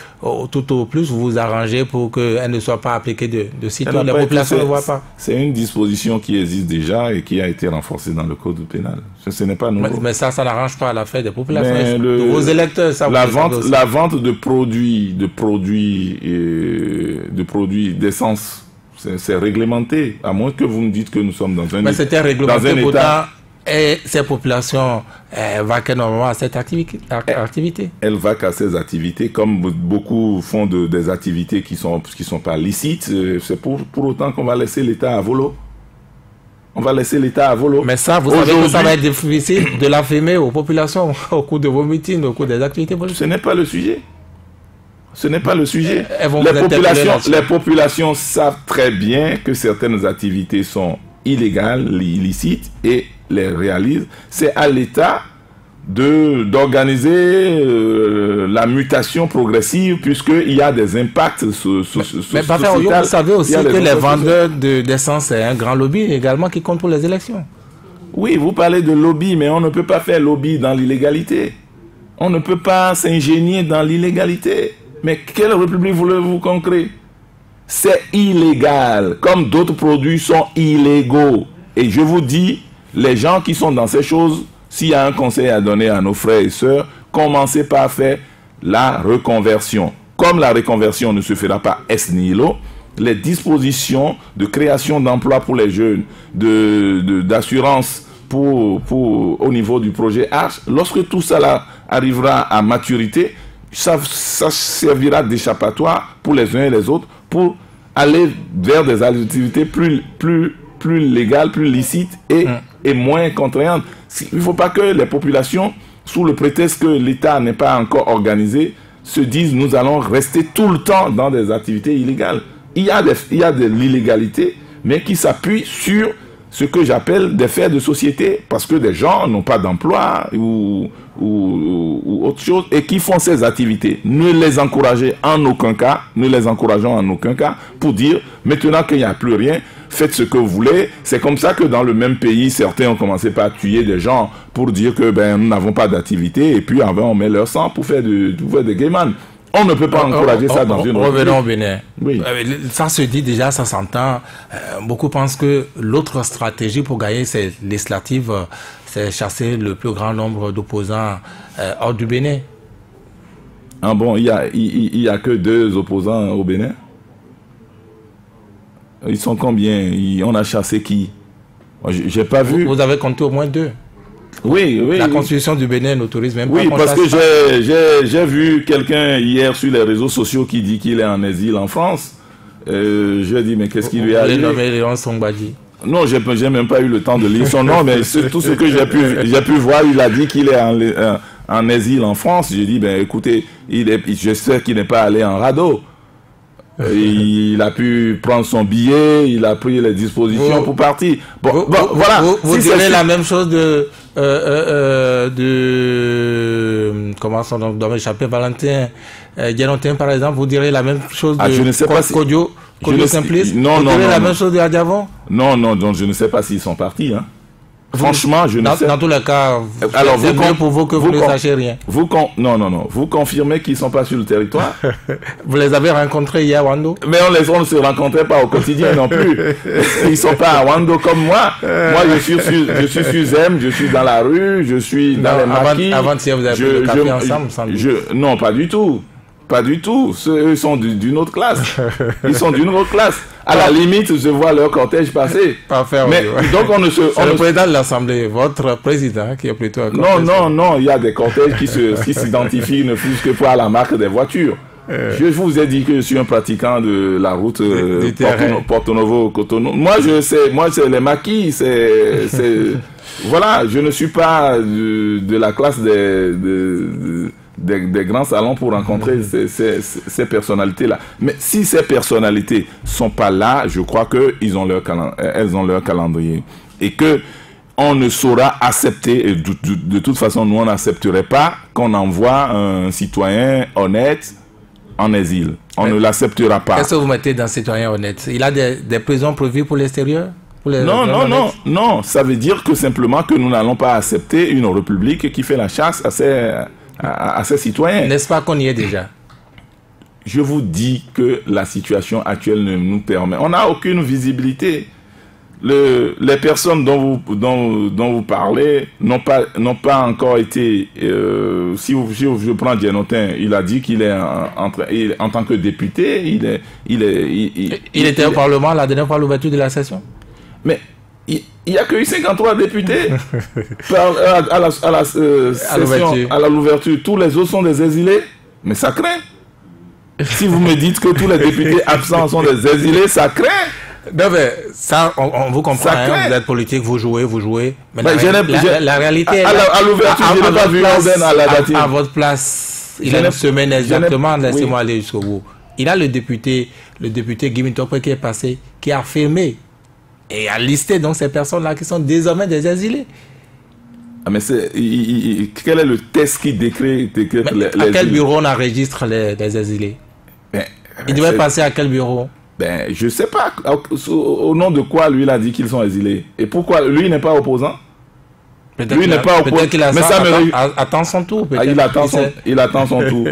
tout au plus vous vous arrangez pour qu'elle ne soit pas appliquée de sitôt, la population ne voit pas. C'est une disposition qui existe déjà et qui a été renforcée dans le code pénal. Ce n'est pas nouveau. Mais ça n'arrange pas l'affaire des populations. De vos électeurs, ça la vente de produits d'essence, c'est réglementé, à moins que vous me dites que nous sommes dans un... Mais c'était réglementé pourtant, et ces populations vaquent normalement à cette activité. Elles vaquent à ces activités, comme beaucoup font des activités qui sont pas licites. C'est pour autant qu'on va laisser l'État à volo. On va laisser l'État à volo. Mais ça, vous savez que ça va être difficile de l'affirmer aux populations au cours de vos meetings, au cours des activités politiques. Ce n'est pas le sujet. Ce n'est pas le sujet. Les populations savent très bien que certaines activités sont illégales, illicites, et les réalisent. C'est à l'État d'organiser la mutation progressive, puisqu'il y a des impacts sociétaux. Mais vous savez aussi que les vendeurs d'essence, c'est un grand lobby également qui compte pour les élections. Oui, vous parlez de lobby, mais on ne peut pas faire lobby dans l'illégalité. On ne peut pas s'ingénier dans l'illégalité. Mais quelle république voulez-vous qu'on crée? C'est illégal, comme d'autres produits sont illégaux. Et je vous dis, les gens qui sont dans ces choses, s'il y a un conseil à donner à nos frères et sœurs, commencez par faire la reconversion. Comme la reconversion ne se fera pas ex nihilo, les dispositions de création d'emplois pour les jeunes, d'assurance au niveau du projet Arche, lorsque tout ça là arrivera à maturité, ça servira d'échappatoire pour les uns et les autres pour aller vers des activités plus légales, plus licites et moins contraignantes. Il ne faut pas que les populations, sous le prétexte que l'État n'est pas encore organisé, se disent nous allons rester tout le temps dans des activités illégales. Il y a de l'illégalité, mais qui s'appuie sur ce que j'appelle des faits de société, parce que des gens n'ont pas d'emploi ou autre chose, et qui font ces activités. Ne les encouragez en aucun cas, ne les encourageons en aucun cas, pour dire, maintenant qu'il n'y a plus rien, faites ce que vous voulez. C'est comme ça que dans le même pays, certains ont commencé par tuer des gens pour dire que nous n'avons pas d'activité, et puis on met leur sang pour faire des gaiemans. On ne peut pas encourager ça dans une... Revenons au Bénin. Oui. Ça se dit déjà, ça s'entend. Beaucoup pensent que l'autre stratégie pour gagner ces législatives, c'est chasser le plus grand nombre d'opposants hors du Bénin. Ah bon, il y a que 2 opposants au Bénin? Ils sont combien? On a chassé qui? J'ai pas vu. Vous avez compté au moins 2. Oui. La constitution du Bénin n'autorise même pas. Oui, parce que j'ai vu quelqu'un hier sur les réseaux sociaux qui dit qu'il est en exil en France. Je lui ai dit, mais qu'est-ce qui lui est arrivé? Léon Songbadji. Non, j'ai même pas eu le temps de lire son nom, mais tout ce que j'ai pu voir, il a dit qu'il est en exil en France. J'ai dit, écoutez, je sais qu'il n'est pas allé en radeau. Il a pu prendre son billet, il a pris les dispositions pour partir. Voilà. Vous direz la même chose de comment son nom doit m'échapper, Valentin Guérontin par exemple. Vous direz la même chose de je ne sais pas Kodio Simplice. Non, vous direz la même chose de Adiavon. Non, donc je ne sais pas s'ils sont partis. Hein. Franchement, je ne sais. Dans tous les cas, alors c'est mieux pour vous que vous ne sachiez rien. Non. Vous confirmez qu'ils ne sont pas sur le territoire? Vous les avez rencontrés hier à Wando? Mais on ne se rencontrait pas au quotidien non plus. Ils ne sont pas à Wando comme moi. Moi, je suis sur Zem, je suis dans la rue, je suis dans les maquis. Avant-hier, vous avez pris le café ensemble, sans doute. Non, pas du tout. Pas du tout. Eux sont d'une autre classe. Ils sont d'une autre classe. À la limite, je vois leur cortège passer. Mais donc on ne se. C'est le président de l'Assemblée, votre président, qui est plutôt un cortège. Non. Il y a des cortèges qui s'identifient ne fût-ce que pour la marque des voitures. Je vous ai dit que je suis un pratiquant de la route Porto Novo-Cotonou. Moi, c'est les maquis. Voilà, je ne suis pas de la classe des grands salons pour rencontrer ces personnalités-là. Mais si ces personnalités sont pas là, je crois qu'elles ont leur calendrier. Et que on ne saura accepter, et de toute façon, nous, on n'accepterait pas qu'on envoie un citoyen honnête en exil. On ne l'acceptera pas. Qu'est-ce que vous mettez dans citoyen honnête? Il a des prisons prévues pour l'extérieur? Non. Ça veut dire que simplement que nous n'allons pas accepter une république qui fait la chasse à ses citoyens. N'est-ce pas qu'on y est déjà? Je vous dis que la situation actuelle ne nous permet. On n'a aucune visibilité. Les personnes dont vous parlez n'ont pas encore été. Si je prends Dienotin, il a dit qu'il est en tant que député, il était au Parlement la dernière fois à l'ouverture de la session. Mais il n'y a que eu 53 députés à l'ouverture. Tous les autres sont des exilés. Mais ça craint. Si vous me dites que tous les députés absents sont des exilés, ça craint. Non, mais ça, on vous comprend. Vous êtes politique, vous jouez. Mais la réalité est à l'ouverture, je n'ai pas vu Orden à la date. À votre place, il y a une semaine exactement, laissez-moi aller jusqu'au bout. Il a le député Guy Topé qui est passé, qui a affirmé et a listé donc ces personnes-là qui sont désormais des exilés. Ah, mais quel est le test qui décrète les à quel bureau on enregistre les exilés? Il devait passer à quel bureau? Je ne sais pas. Au nom de quoi lui il a dit qu'ils sont exilés? Et pourquoi lui n'est pas opposant? Lui n'est pas opposant. Mais attend son tour. Il attend son tour.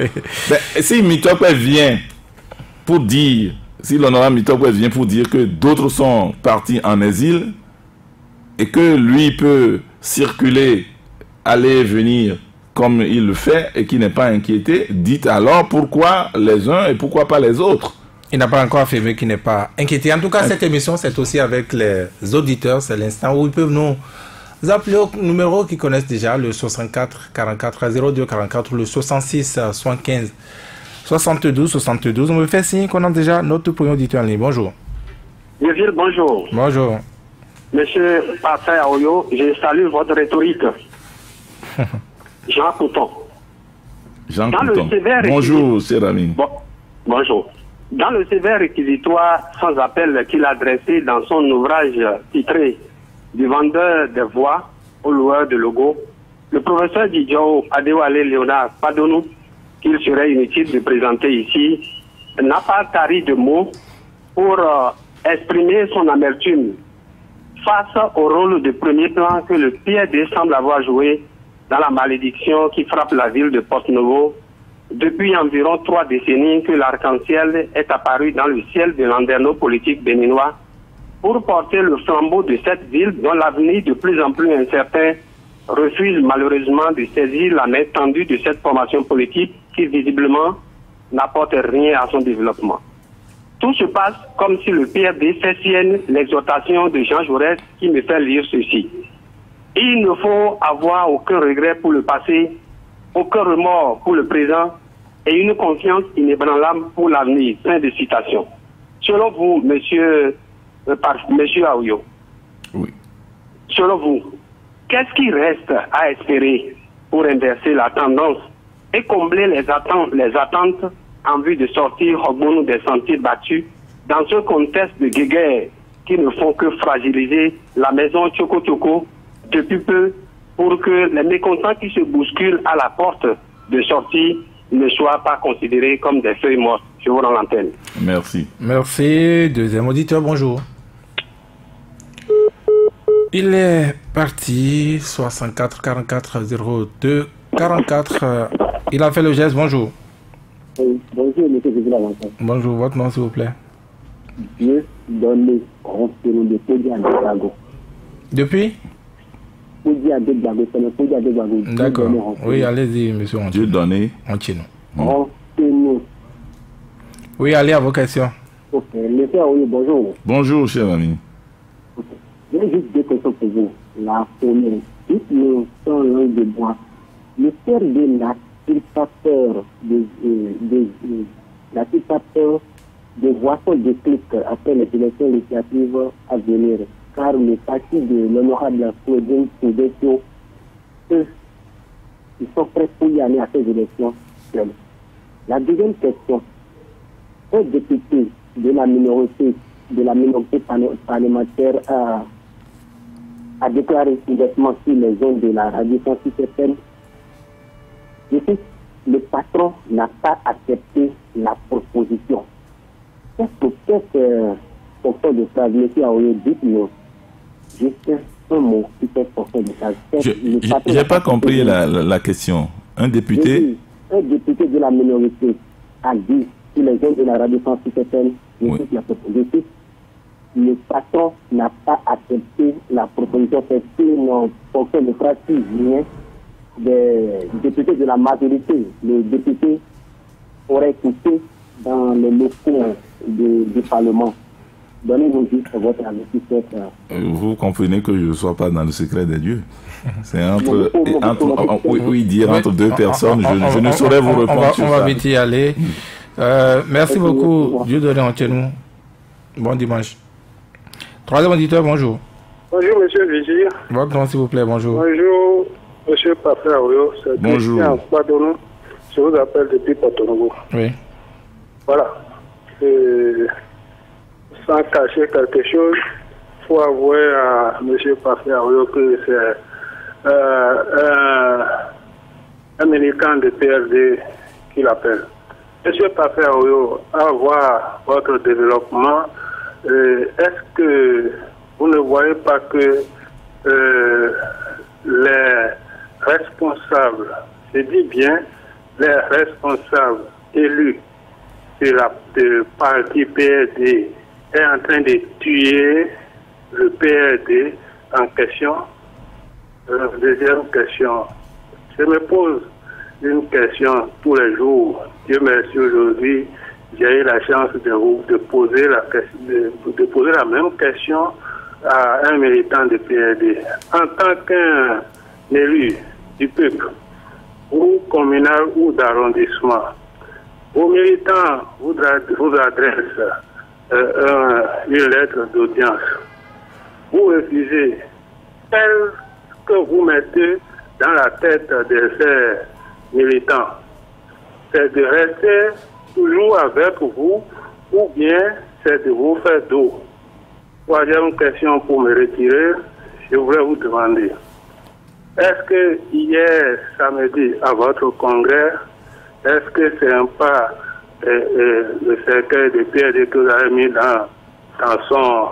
Si Mitopé vient pour dire, si l'honorable Mitopé vient pour dire que d'autres sont partis en exil et que lui peut circuler, aller et venir comme il le fait et qui n'est pas inquiété, dites alors pourquoi les uns et pourquoi pas les autres. Il n'a pas encore affirmé qu'il n'est pas inquiété. En tout cas, cette émission, c'est aussi avec les auditeurs. C'est l'instant où ils peuvent nous appeler au numéro qu'ils connaissent déjà, le 64 44 02 44, le 66 75 72. On me fait signe qu'on a déjà notre premier auditeur en ligne. Bonjour. Neville, bonjour. Bonjour. Monsieur Parfait Aoyo, je salue votre rhétorique. Jean Couton. Jean Couton. Bonjour, cher ami. Bonjour. Dans le sévère réquisitoire sans appel qu'il a dressé dans son ouvrage titré Du vendeur des voix au loueur de logo, le professeur Didjo Adewale Léonard Padonou, qu'il serait inutile de présenter ici, n'a pas tari de mots pour exprimer son amertume face au rôle de premier plan que le PRD semble avoir joué dans la malédiction qui frappe la ville de Porto-Novo depuis environ 3 décennies que l'arc-en-ciel est apparu dans le ciel de landerneau politique béninois pour porter le flambeau de cette ville dont l'avenir de plus en plus incertain refuse malheureusement de saisir la main tendue de cette formation politique qui visiblement n'apporte rien à son développement. Tout se passe comme si le PRD fait sienne l'exhortation de Jean Jaurès qui me fait lire ceci. Il ne faut avoir aucun regret pour le passé, aucun remords pour le présent et une confiance inébranlable pour l'avenir. Fin de citation. Selon vous, monsieur Aoyo, oui. Selon vous, qu'est-ce qui reste à espérer pour inverser la tendance et combler les attentes en vue de sortir Hogbonou des sentiers battus dans ce contexte de guéguerre qui ne font que fragiliser la maison Tchoko Tchoko depuis peu pour que les mécontents qui se bousculent à la porte de sortie ne soient pas considérés comme des feuilles mortes. Je vous rends l'antenne. Merci. Merci. Deuxième auditeur, bonjour. Il est parti, 64 44 02 44. Il a fait le geste, bonjour. Bonjour, monsieur le président. Bonjour, votre nom s'il vous plaît. Dieu donné Ronceron de Podi à Degbago. Depuis Podi à Degbago, c'est le Podi à Degbago. D'accord. Oui, allez-y, monsieur. Dieu donné. Ronceron. Oui, allez à vos questions. Ok, monsieur, oui, bonjour. Bonjour, cher ami. J'ai juste deux questions pour vous. La première, si nous sommes loin de bois, le PRD n'a-t-il pas peur n'a-t-il pas peur de voir son déclic après les élections législatives à venir? Car le parti de l'honorable Claudine Koudetio, eux, ils sont prêts pour y aller à ces élections. La deuxième question, un député de la minorité parlementaire a déclaré ouvertement sur les zones de la radiation système. Le patron n'a pas accepté la proposition. Qu'est-ce fonction de ça, monsieur Aoye, dites-nous juste un mot sur cette fonction de ça. Je n'ai pas compris la question. Un député de la minorité a dit sur les zones de la radiation système, la proposition. Le patron n'a pas accepté la proposition, c'est une fonction de pratique vient des députés de la majorité. Les députés auraient écouté dans les locaux du Parlement. Donnez-nous juste votre avis sur cette... Vous comprenez que je ne sois pas dans le secret des dieux. C'est entre deux personnes. Je ne saurais vous répondre sur ça. On va vite y aller. Merci beaucoup. Dieu donne entre nous. Bon dimanche. Troisième auditeur, bonjour. Bonjour, monsieur Vigile. Votre nom, s'il vous plaît, bonjour. Bonjour, monsieur Parfait Aoyo. Bonjour. Pardon, je vous appelle depuis Porto-Novo. Oui. Voilà. Sans cacher quelque chose, il faut avouer à monsieur Parfait Aoyo que c'est un militant de PRD qui l'appelle. Monsieur Parfait Aoyo, à voir votre développement, est-ce que vous ne voyez pas que les responsables, je dis bien les responsables élus de parti PRD est en train de tuer le PRD en question? Deuxième question, je me pose une question tous les jours. Dieu merci, aujourd'hui, j'ai eu la chance de poser la même question à un militant de PRD. En tant qu'un élu du peuple, ou communal ou d'arrondissement, vos militants vous adressent une lettre d'audience. Vous refusez. Qu'est-ce que vous mettez dans la tête de ces militants? C'est de rester toujours avec vous ou bien c'est de vous faire dos? Troisième question pour me retirer, je voulais vous demander, est-ce que hier samedi à votre congrès, est-ce que c'est un pas le cercueil de PRD que vous avez mis dans son,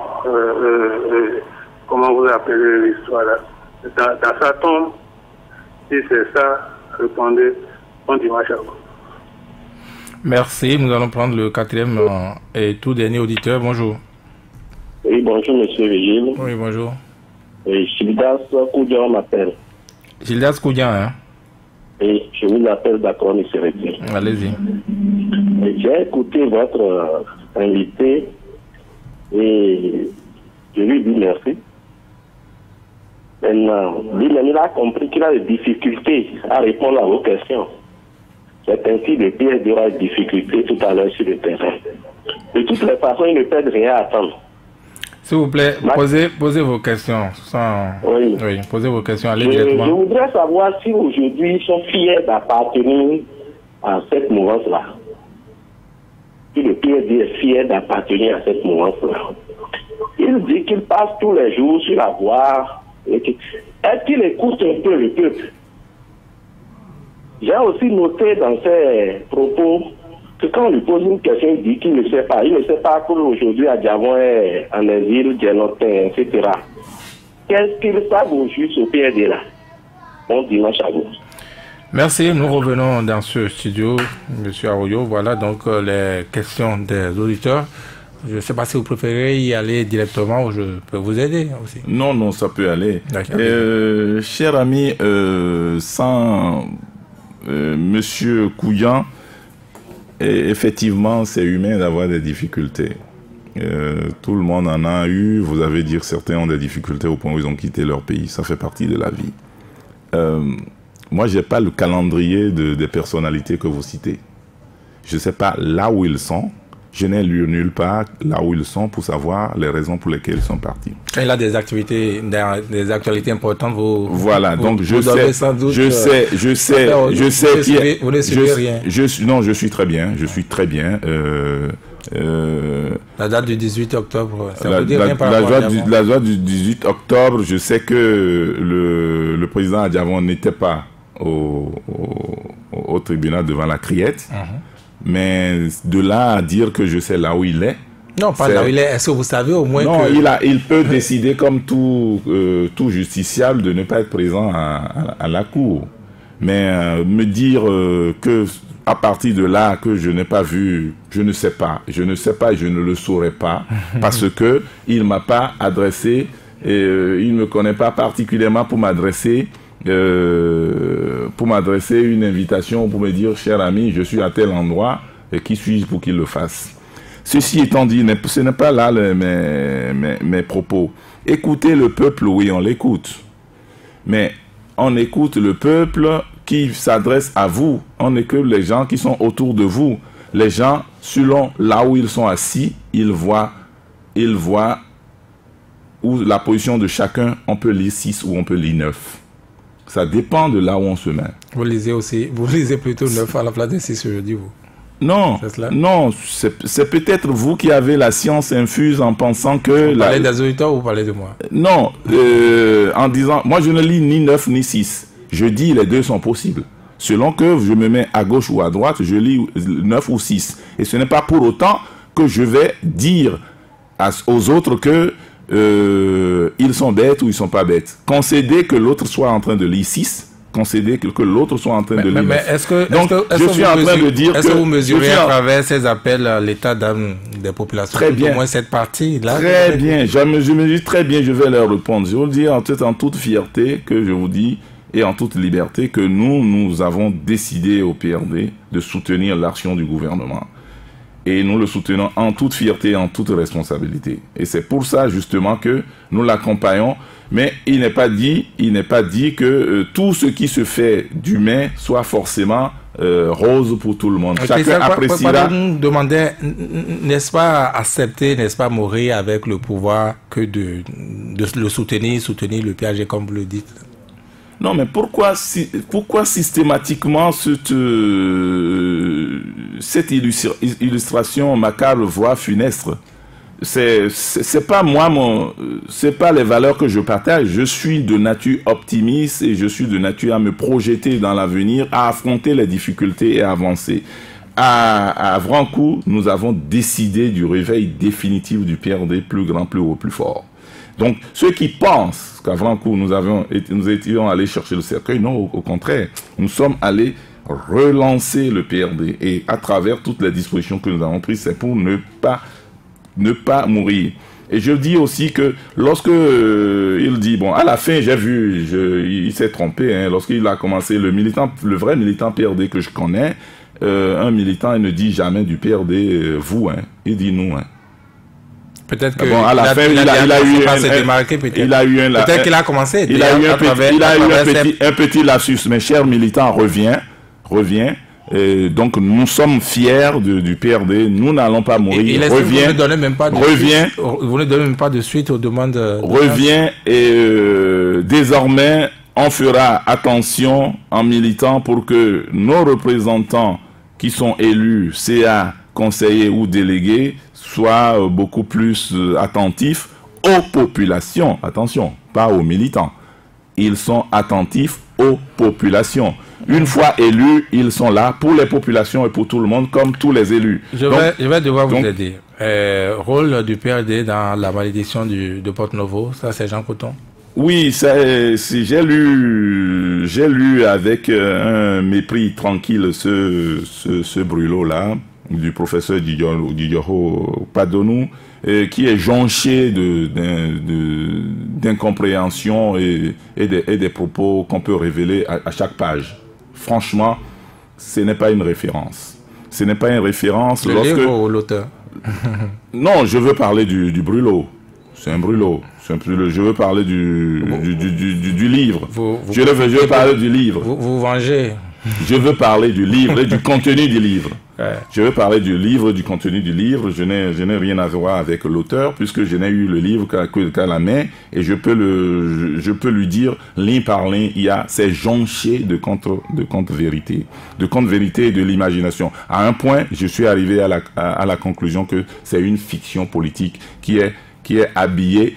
comment vous appelez l'histoire là, dans sa tombe? Si c'est ça, répondez. Bon dimanche à vous. Merci. Nous allons prendre le quatrième et tout dernier auditeur. Bonjour. Oui, bonjour, monsieur Vigile. Oui, bonjour. Gildas Koudian m'appelle. Gildas Koudian, hein? Et je vous appelle d'accord, monsieur Vigile. Allez-y. J'ai écouté votre invité et je lui dis merci. Maintenant, lui-même, il a compris qu'il a des difficultés à répondre à vos questions. C'est ainsi que le PRD aura des difficultés tout à l'heure sur le terrain. De toutes les façons, il ne perd rien à attendre. S'il vous plaît, posez vos questions. Oui, posez vos questions, allez directement. Je voudrais savoir si aujourd'hui ils sont fiers d'appartenir à cette mouvance-là. Si le PRD est fier d'appartenir à cette mouvance-là. Il dit qu'il passe tous les jours sur la voie. Est-ce qu'il écoute un peu le peuple? J'ai aussi noté dans ses propos que quand on lui pose une question, il dit qu'il ne sait pas. Il ne sait pas qu'aujourd'hui, à Diavon est en exil, Djenotin, etc. Qu'est-ce qu'ils savent au juste au PRD là? Bon dimanche à vous. Merci, nous revenons dans ce studio, M. Arroyo. Voilà donc les questions des auditeurs. Je ne sais pas si vous préférez y aller directement ou je peux vous aider aussi. Non, non, ça peut aller. Cher ami, sans Monsieur Kouyan, effectivement, c'est humain d'avoir des difficultés. Tout le monde en a eu. Vous avez dit que certains ont des difficultés au point où ils ont quitté leur pays. Ça fait partie de la vie. Moi, je n'ai pas le calendrier des personnalités que vous citez. Je ne sais pas là où ils sont. Je n'ai lu nulle part là où ils sont pour savoir les raisons pour lesquelles ils sont partis. Il a des actualités importantes. Voilà, donc je suis très bien. La date du 18 octobre, ça veut dire rien par rapport à la date du 18 octobre, je sais que le président Adjavon n'était pas au tribunal devant la criette. Mais de là à dire que je sais là où il est. Non, pas là où il est. Est-ce que vous savez au moins non, il peut décider comme tout justiciable de ne pas être présent à la cour. Mais me dire que à partir de là que je n'ai pas vu, je ne sais pas et je ne le saurais pas parce que il m'a pas adressé, il ne me connaît pas particulièrement pour m'adresser une invitation pour me dire cher ami, je suis à tel endroit et qui suis-je pour qu'il le fasse. Ceci étant dit, ce n'est pas là mes propos. Écoutez le peuple, oui, on l'écoute. Mais on écoute le peuple qui s'adresse à vous. On écoute les gens qui sont autour de vous. Les gens, selon là où ils sont assis, ils voient où la position de chacun, on peut lire 6 ou on peut lire 9. Ça dépend de là où on se met. Vous lisez plutôt 9 à la place de 6 aujourd'hui, vous? Non, non, c'est peut-être vous qui avez la science infuse en pensant que... Vous parlez des auditeurs ou vous parlez de moi? Non, en disant, moi je ne lis ni 9 ni 6. Je dis les deux sont possibles. Selon que je me mets à gauche ou à droite, je lis 9 ou 6. Et ce n'est pas pour autant que je vais dire aux autres que ils sont bêtes ou ils ne sont pas bêtes. Concéder que l'autre soit en train de lire 6, concéder que l'autre soit en train de lire 9. Mais est-ce que vous mesurez à travers ces appels l'état d'âme des populations? Très bien. Au moins cette partie-là. Très bien. Je me dis très bien, je vais leur répondre. Je vous le dis en toute fierté que je vous dis et en toute liberté que nous avons décidé au PRD de soutenir l'action du gouvernement. Et nous le soutenons en toute fierté, en toute responsabilité. Et c'est pour ça justement que nous l'accompagnons. Mais il n'est pas dit que tout ce qui se fait d'humain soit forcément rose pour tout le monde. Chacun appréciera. Nous demandait, n'est-ce pas accepter, n'est-ce pas mourir avec le pouvoir que de le soutenir le PAG comme vous le dites? Non, mais pourquoi systématiquement cette illustration macabre, voire funeste? C'est pas moi, c'est pas les valeurs que je partage. Je suis de nature optimiste et je suis de nature à me projeter dans l'avenir, à affronter les difficultés et à avancer. À Vrancou, nous avons décidé du réveil définitif du PRD, plus grand, plus haut, plus fort. Donc, ceux qui pensent qu'à Vrancou, nous étions allés chercher le cercueil, non, au contraire, nous sommes allés relancer le PRD. Et à travers toutes les dispositions que nous avons prises, c'est pour ne pas mourir. Et je dis aussi que lorsque il dit, bon, à la fin, j'ai vu, il s'est trompé, hein, lorsqu'il a commencé, le vrai militant PRD que je connais, un militant, il ne dit jamais du PRD, vous, hein, il dit nous, hein. Peut-être que bon, à la fin, il a eu un petit lapsus. Mes chers militants, reviens. Donc nous sommes fiers du PRD. Nous n'allons pas mourir. Reviens. Vous ne donnez même pas de suite aux demandes. Reviens et désormais on fera attention en militant pour que nos représentants qui sont élus, CA, conseillers ou délégués, soient beaucoup plus attentifs aux populations. Attention, pas aux militants. Ils sont attentifs aux populations. Une fois élus, ils sont là pour les populations et pour tout le monde, comme tous les élus. Je vais devoir vous aider. Rôle du PRD dans la malédiction de Porte-Novo, ça c'est Jean Cotton. Oui, j'ai lu avec un mépris tranquille ce brûlot-là du professeur Didioro Padonou, qui est jonché d'incompréhension et des propos qu'on peut révéler à chaque page. Franchement, ce n'est pas une référence. Ce n'est pas une référence lorsque... Le livre ou l'auteur? Non, je veux parler du brûlot. C'est un brûlot. Je veux parler du livre. Je veux parler du livre. Vous vengez. Je veux parler du livre et du contenu du livre. Ouais. Je veux parler du livre, du contenu du livre. Je n'ai rien à voir avec l'auteur puisque je n'ai eu le livre qu'à la main et je peux lui dire ligne par ligne, c'est jonché de contre-vérité, et de l'imagination. À un point, je suis arrivé à la conclusion que c'est une fiction politique qui est habillée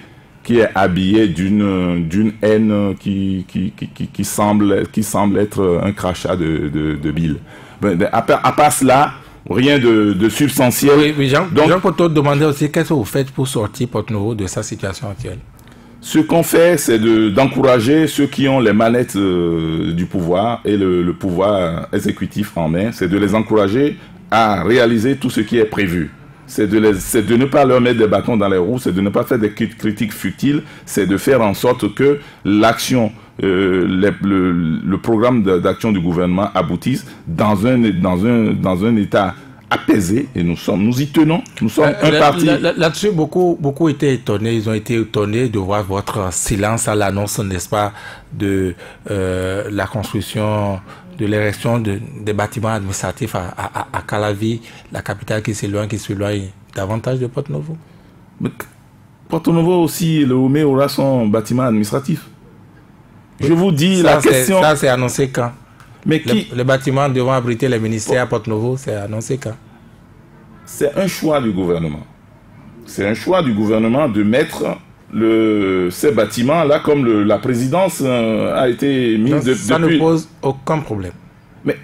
d'une haine qui semble être un crachat de bile. À part cela, rien de substantiel. Oui, Jean Poteau demandait aussi qu'est-ce que vous faites pour sortir Porto-Novo de sa situation actuelle. Ce qu'on fait, c'est d'encourager ceux qui ont les manettes du pouvoir et le pouvoir exécutif en main, c'est de les encourager à réaliser tout ce qui est prévu. C'est de ne pas leur mettre des bâtons dans les roues, c'est de ne pas faire des critiques futiles, c'est de faire en sorte que l'action, le programme d'action du gouvernement aboutisse dans un état apaisé, et nous y tenons. Nous sommes un parti. Là-dessus, beaucoup étaient étonnés. Ils ont été étonnés de voir votre silence à l'annonce, n'est-ce pas, de la construction, de l'érection des bâtiments administratifs à Calavi, la capitale qui s'éloigne davantage de Porto-Novo. Porto-Novo aussi, le Homé aura son bâtiment administratif. Je vous dis la question. Ça, c'est annoncé quand? Mais qui... le bâtiment devant abriter les ministères à Porto-Novo, c'est annoncé quand? C'est un choix du gouvernement. C'est un choix du gouvernement de mettre ces bâtiments-là comme la présidence a été mise depuis... Ça ne pose aucun problème. Mais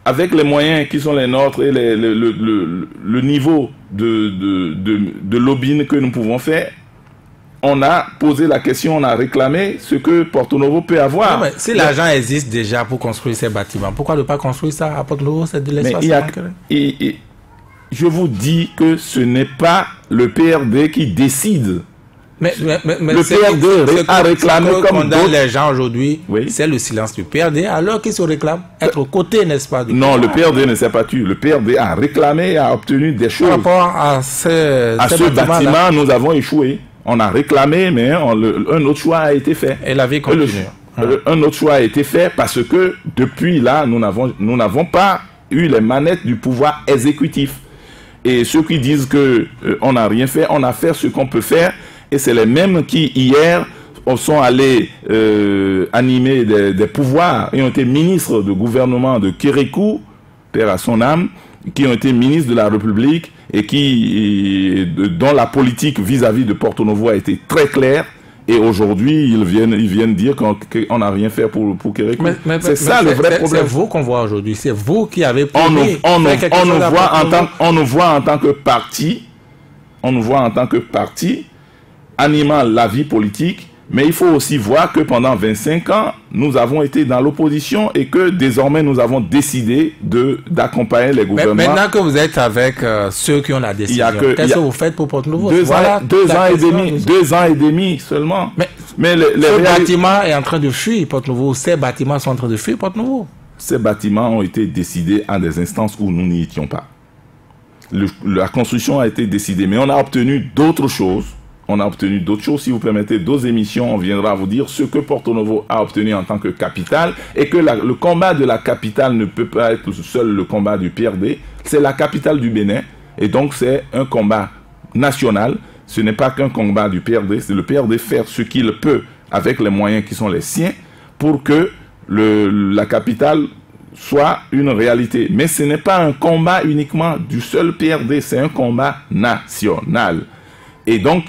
avec les moyens qui sont les nôtres et le niveau de lobbying que nous pouvons faire, on a posé la question, on a réclamé ce que Porto-Novo peut avoir. Non, mais si l'argent existe déjà pour construire ces bâtiments, pourquoi ne pas construire ça à Porto-Novo? C'est de l'espace. Je vous dis que ce n'est pas le PRD qui décide. Mais le PRD a réclamé comme d'autres. Les gens aujourd'hui, oui. C'est le silence du PRD, alors qu'ils se réclament être aux côtés, n'est-ce pas? Non, le PRD ne s'est pas tué. Le PRD a réclamé et a obtenu des choses. Par rapport à ce bâtiment, nous avons échoué. On a réclamé, mais un autre choix a été fait. Et la vie continue. Un autre choix a été fait parce que depuis là, nous n'avons pas eu les manettes du pouvoir exécutif. Et ceux qui disent qu'on n'a rien fait, on a fait ce qu'on peut faire. Et c'est les mêmes qui, hier, sont allés animer des pouvoirs et ont été ministres de gouvernement de Kérékou, père à son âme, qui ont été ministres de la République et dont la politique vis-à-vis de Porto-Novo a été très claire. Et aujourd'hui, ils viennent dire qu'on n'a rien fait pour Kérékou. C'est ça le vrai problème. C'est vous qu'on voit aujourd'hui. C'est vous qui avez on nous voit en tant que parti. On nous voit en tant que parti animant la vie politique. Mais il faut aussi voir que pendant 25 ans, nous avons été dans l'opposition et que désormais, nous avons décidé d'accompagner les gouvernements. Mais maintenant que vous êtes avec ceux qui ont la décision, qu'est-ce que vous faites pour Porto-Novo? 2 ans et demi seulement. Mais ce bâtiment est en train de fuir Porto-Novo. Ces bâtiments sont en train de fuir Porto-Novo. Ces bâtiments ont été décidés à des instances où nous n'y étions pas. La construction a été décidée, mais on a obtenu d'autres choses. Si vous permettez, d'autres émissions, on viendra vous dire ce que Porto-Novo a obtenu en tant que capitale et que le combat de la capitale ne peut pas être seul le combat du PRD. C'est la capitale du Bénin et donc c'est un combat national. Ce n'est pas qu'un combat du PRD, c'est le PRD faire ce qu'il peut avec les moyens qui sont les siens pour que la capitale soit une réalité. Mais ce n'est pas un combat uniquement du seul PRD, c'est un combat national. Et donc,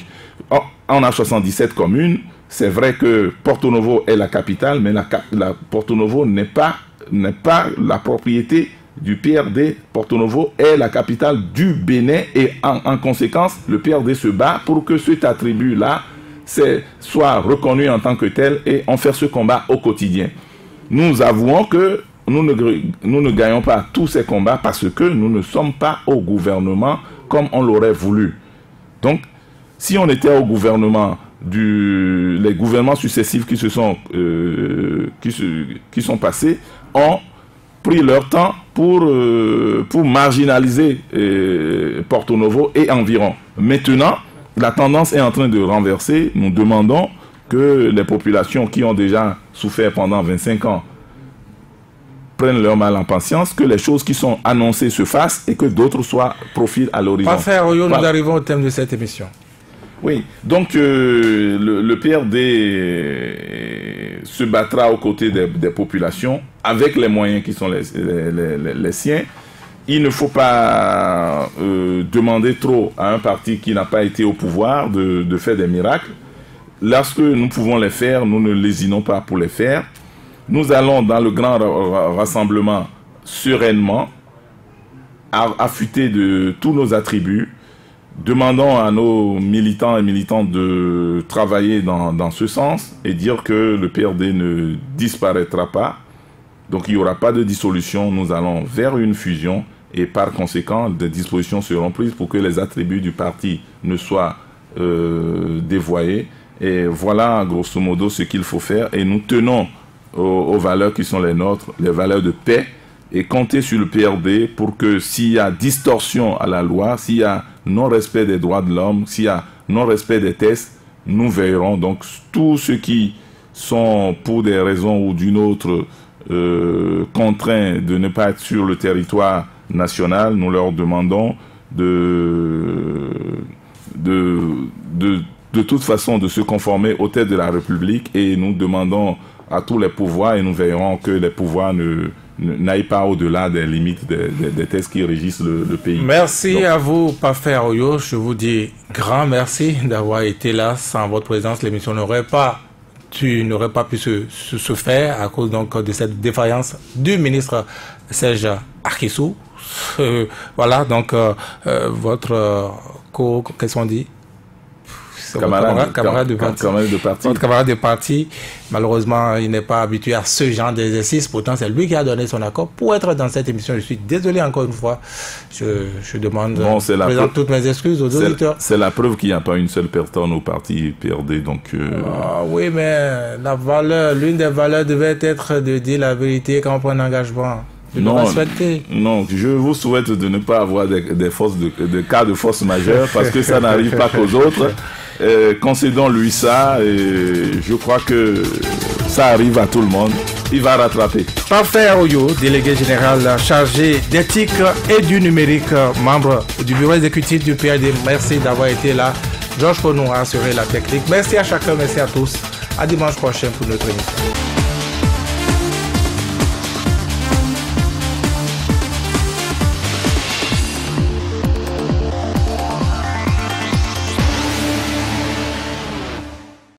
on a 77 communes. C'est vrai que Porto-Novo est la capitale, mais Porto-Novo n'est pas la propriété du PRD. Porto-Novo est la capitale du Bénin et en conséquence, le PRD se bat pour que cet attribut-là soit reconnu en tant que tel et en faire ce combat au quotidien. Nous avouons que nous ne gagnons pas tous ces combats parce que nous ne sommes pas au gouvernement comme on l'aurait voulu. Donc, si on était au gouvernement, les gouvernements successifs qui sont passés ont pris leur temps pour marginaliser Porto Novo et environ. Maintenant, la tendance est en train de renverser. Nous demandons que les populations qui ont déjà souffert pendant 25 ans prennent leur mal en patience, que les choses qui sont annoncées se fassent et que d'autres profilent à l'horizon. Parfait, Oyo, nous arrivons au thème de cette émission. Oui, donc le PRD se battra aux côtés des populations avec les moyens qui sont les siens. Il ne faut pas demander trop à un parti qui n'a pas été au pouvoir de faire des miracles. Lorsque nous pouvons les faire, nous ne lésinons pas pour les faire. Nous allons dans le grand rassemblement sereinement, affûtés de tous nos attributs. Demandons à nos militants et militantes de travailler dans ce sens et dire que le PRD ne disparaîtra pas. Donc il n'y aura pas de dissolution, nous allons vers une fusion et par conséquent des dispositions seront prises pour que les attributs du parti ne soient dévoyés. Et voilà grosso modo ce qu'il faut faire et nous tenons aux valeurs qui sont les nôtres, les valeurs de paix, et compter sur le PRD pour que s'il y a distorsion à la loi, s'il y a non-respect des droits de l'homme, s'il y a non-respect des tests, nous veillerons. Donc tous ceux qui sont pour des raisons ou d'une autre contraints de ne pas être sur le territoire national, nous leur demandons de toute façon de se conformer aux têtes de la République et nous demandons à tous les pouvoirs et nous veillerons que les pouvoirs n'aillent pas au-delà des limites des textes qui régissent le pays. Merci à vous, Parfait Oyo. Je vous dis grand merci d'avoir été là. Sans votre présence, l'émission n'aurait pas pu se faire à cause donc de cette défaillance du ministre Serge Akissou. Voilà, donc votre qu'est-ce qu'on dit? Camarade de parti. Votre camarade de parti, malheureusement, il n'est pas habitué à ce genre d'exercice. Pourtant, c'est lui qui a donné son accord pour être dans cette émission. Je suis désolé encore une fois. Je demande, présente toutes mes excuses aux auditeurs. C'est la preuve qu'il n'y a pas une seule personne au parti PRD. Donc, oui, mais l'une des valeurs devait être de dire la vérité quand on prend un engagement. Non, je vous souhaite de ne pas avoir des cas de force majeure parce que ça n'arrive pas qu'aux autres. Concédons-lui ça et je crois que ça arrive à tout le monde. Il va rattraper. Parfait Oyo, délégué général chargé d'éthique et du numérique, membre du bureau exécutif du PRD. Merci d'avoir été là. Georges Ponou a assuré la technique. Merci à chacun, merci à tous. À dimanche prochain pour notre émission.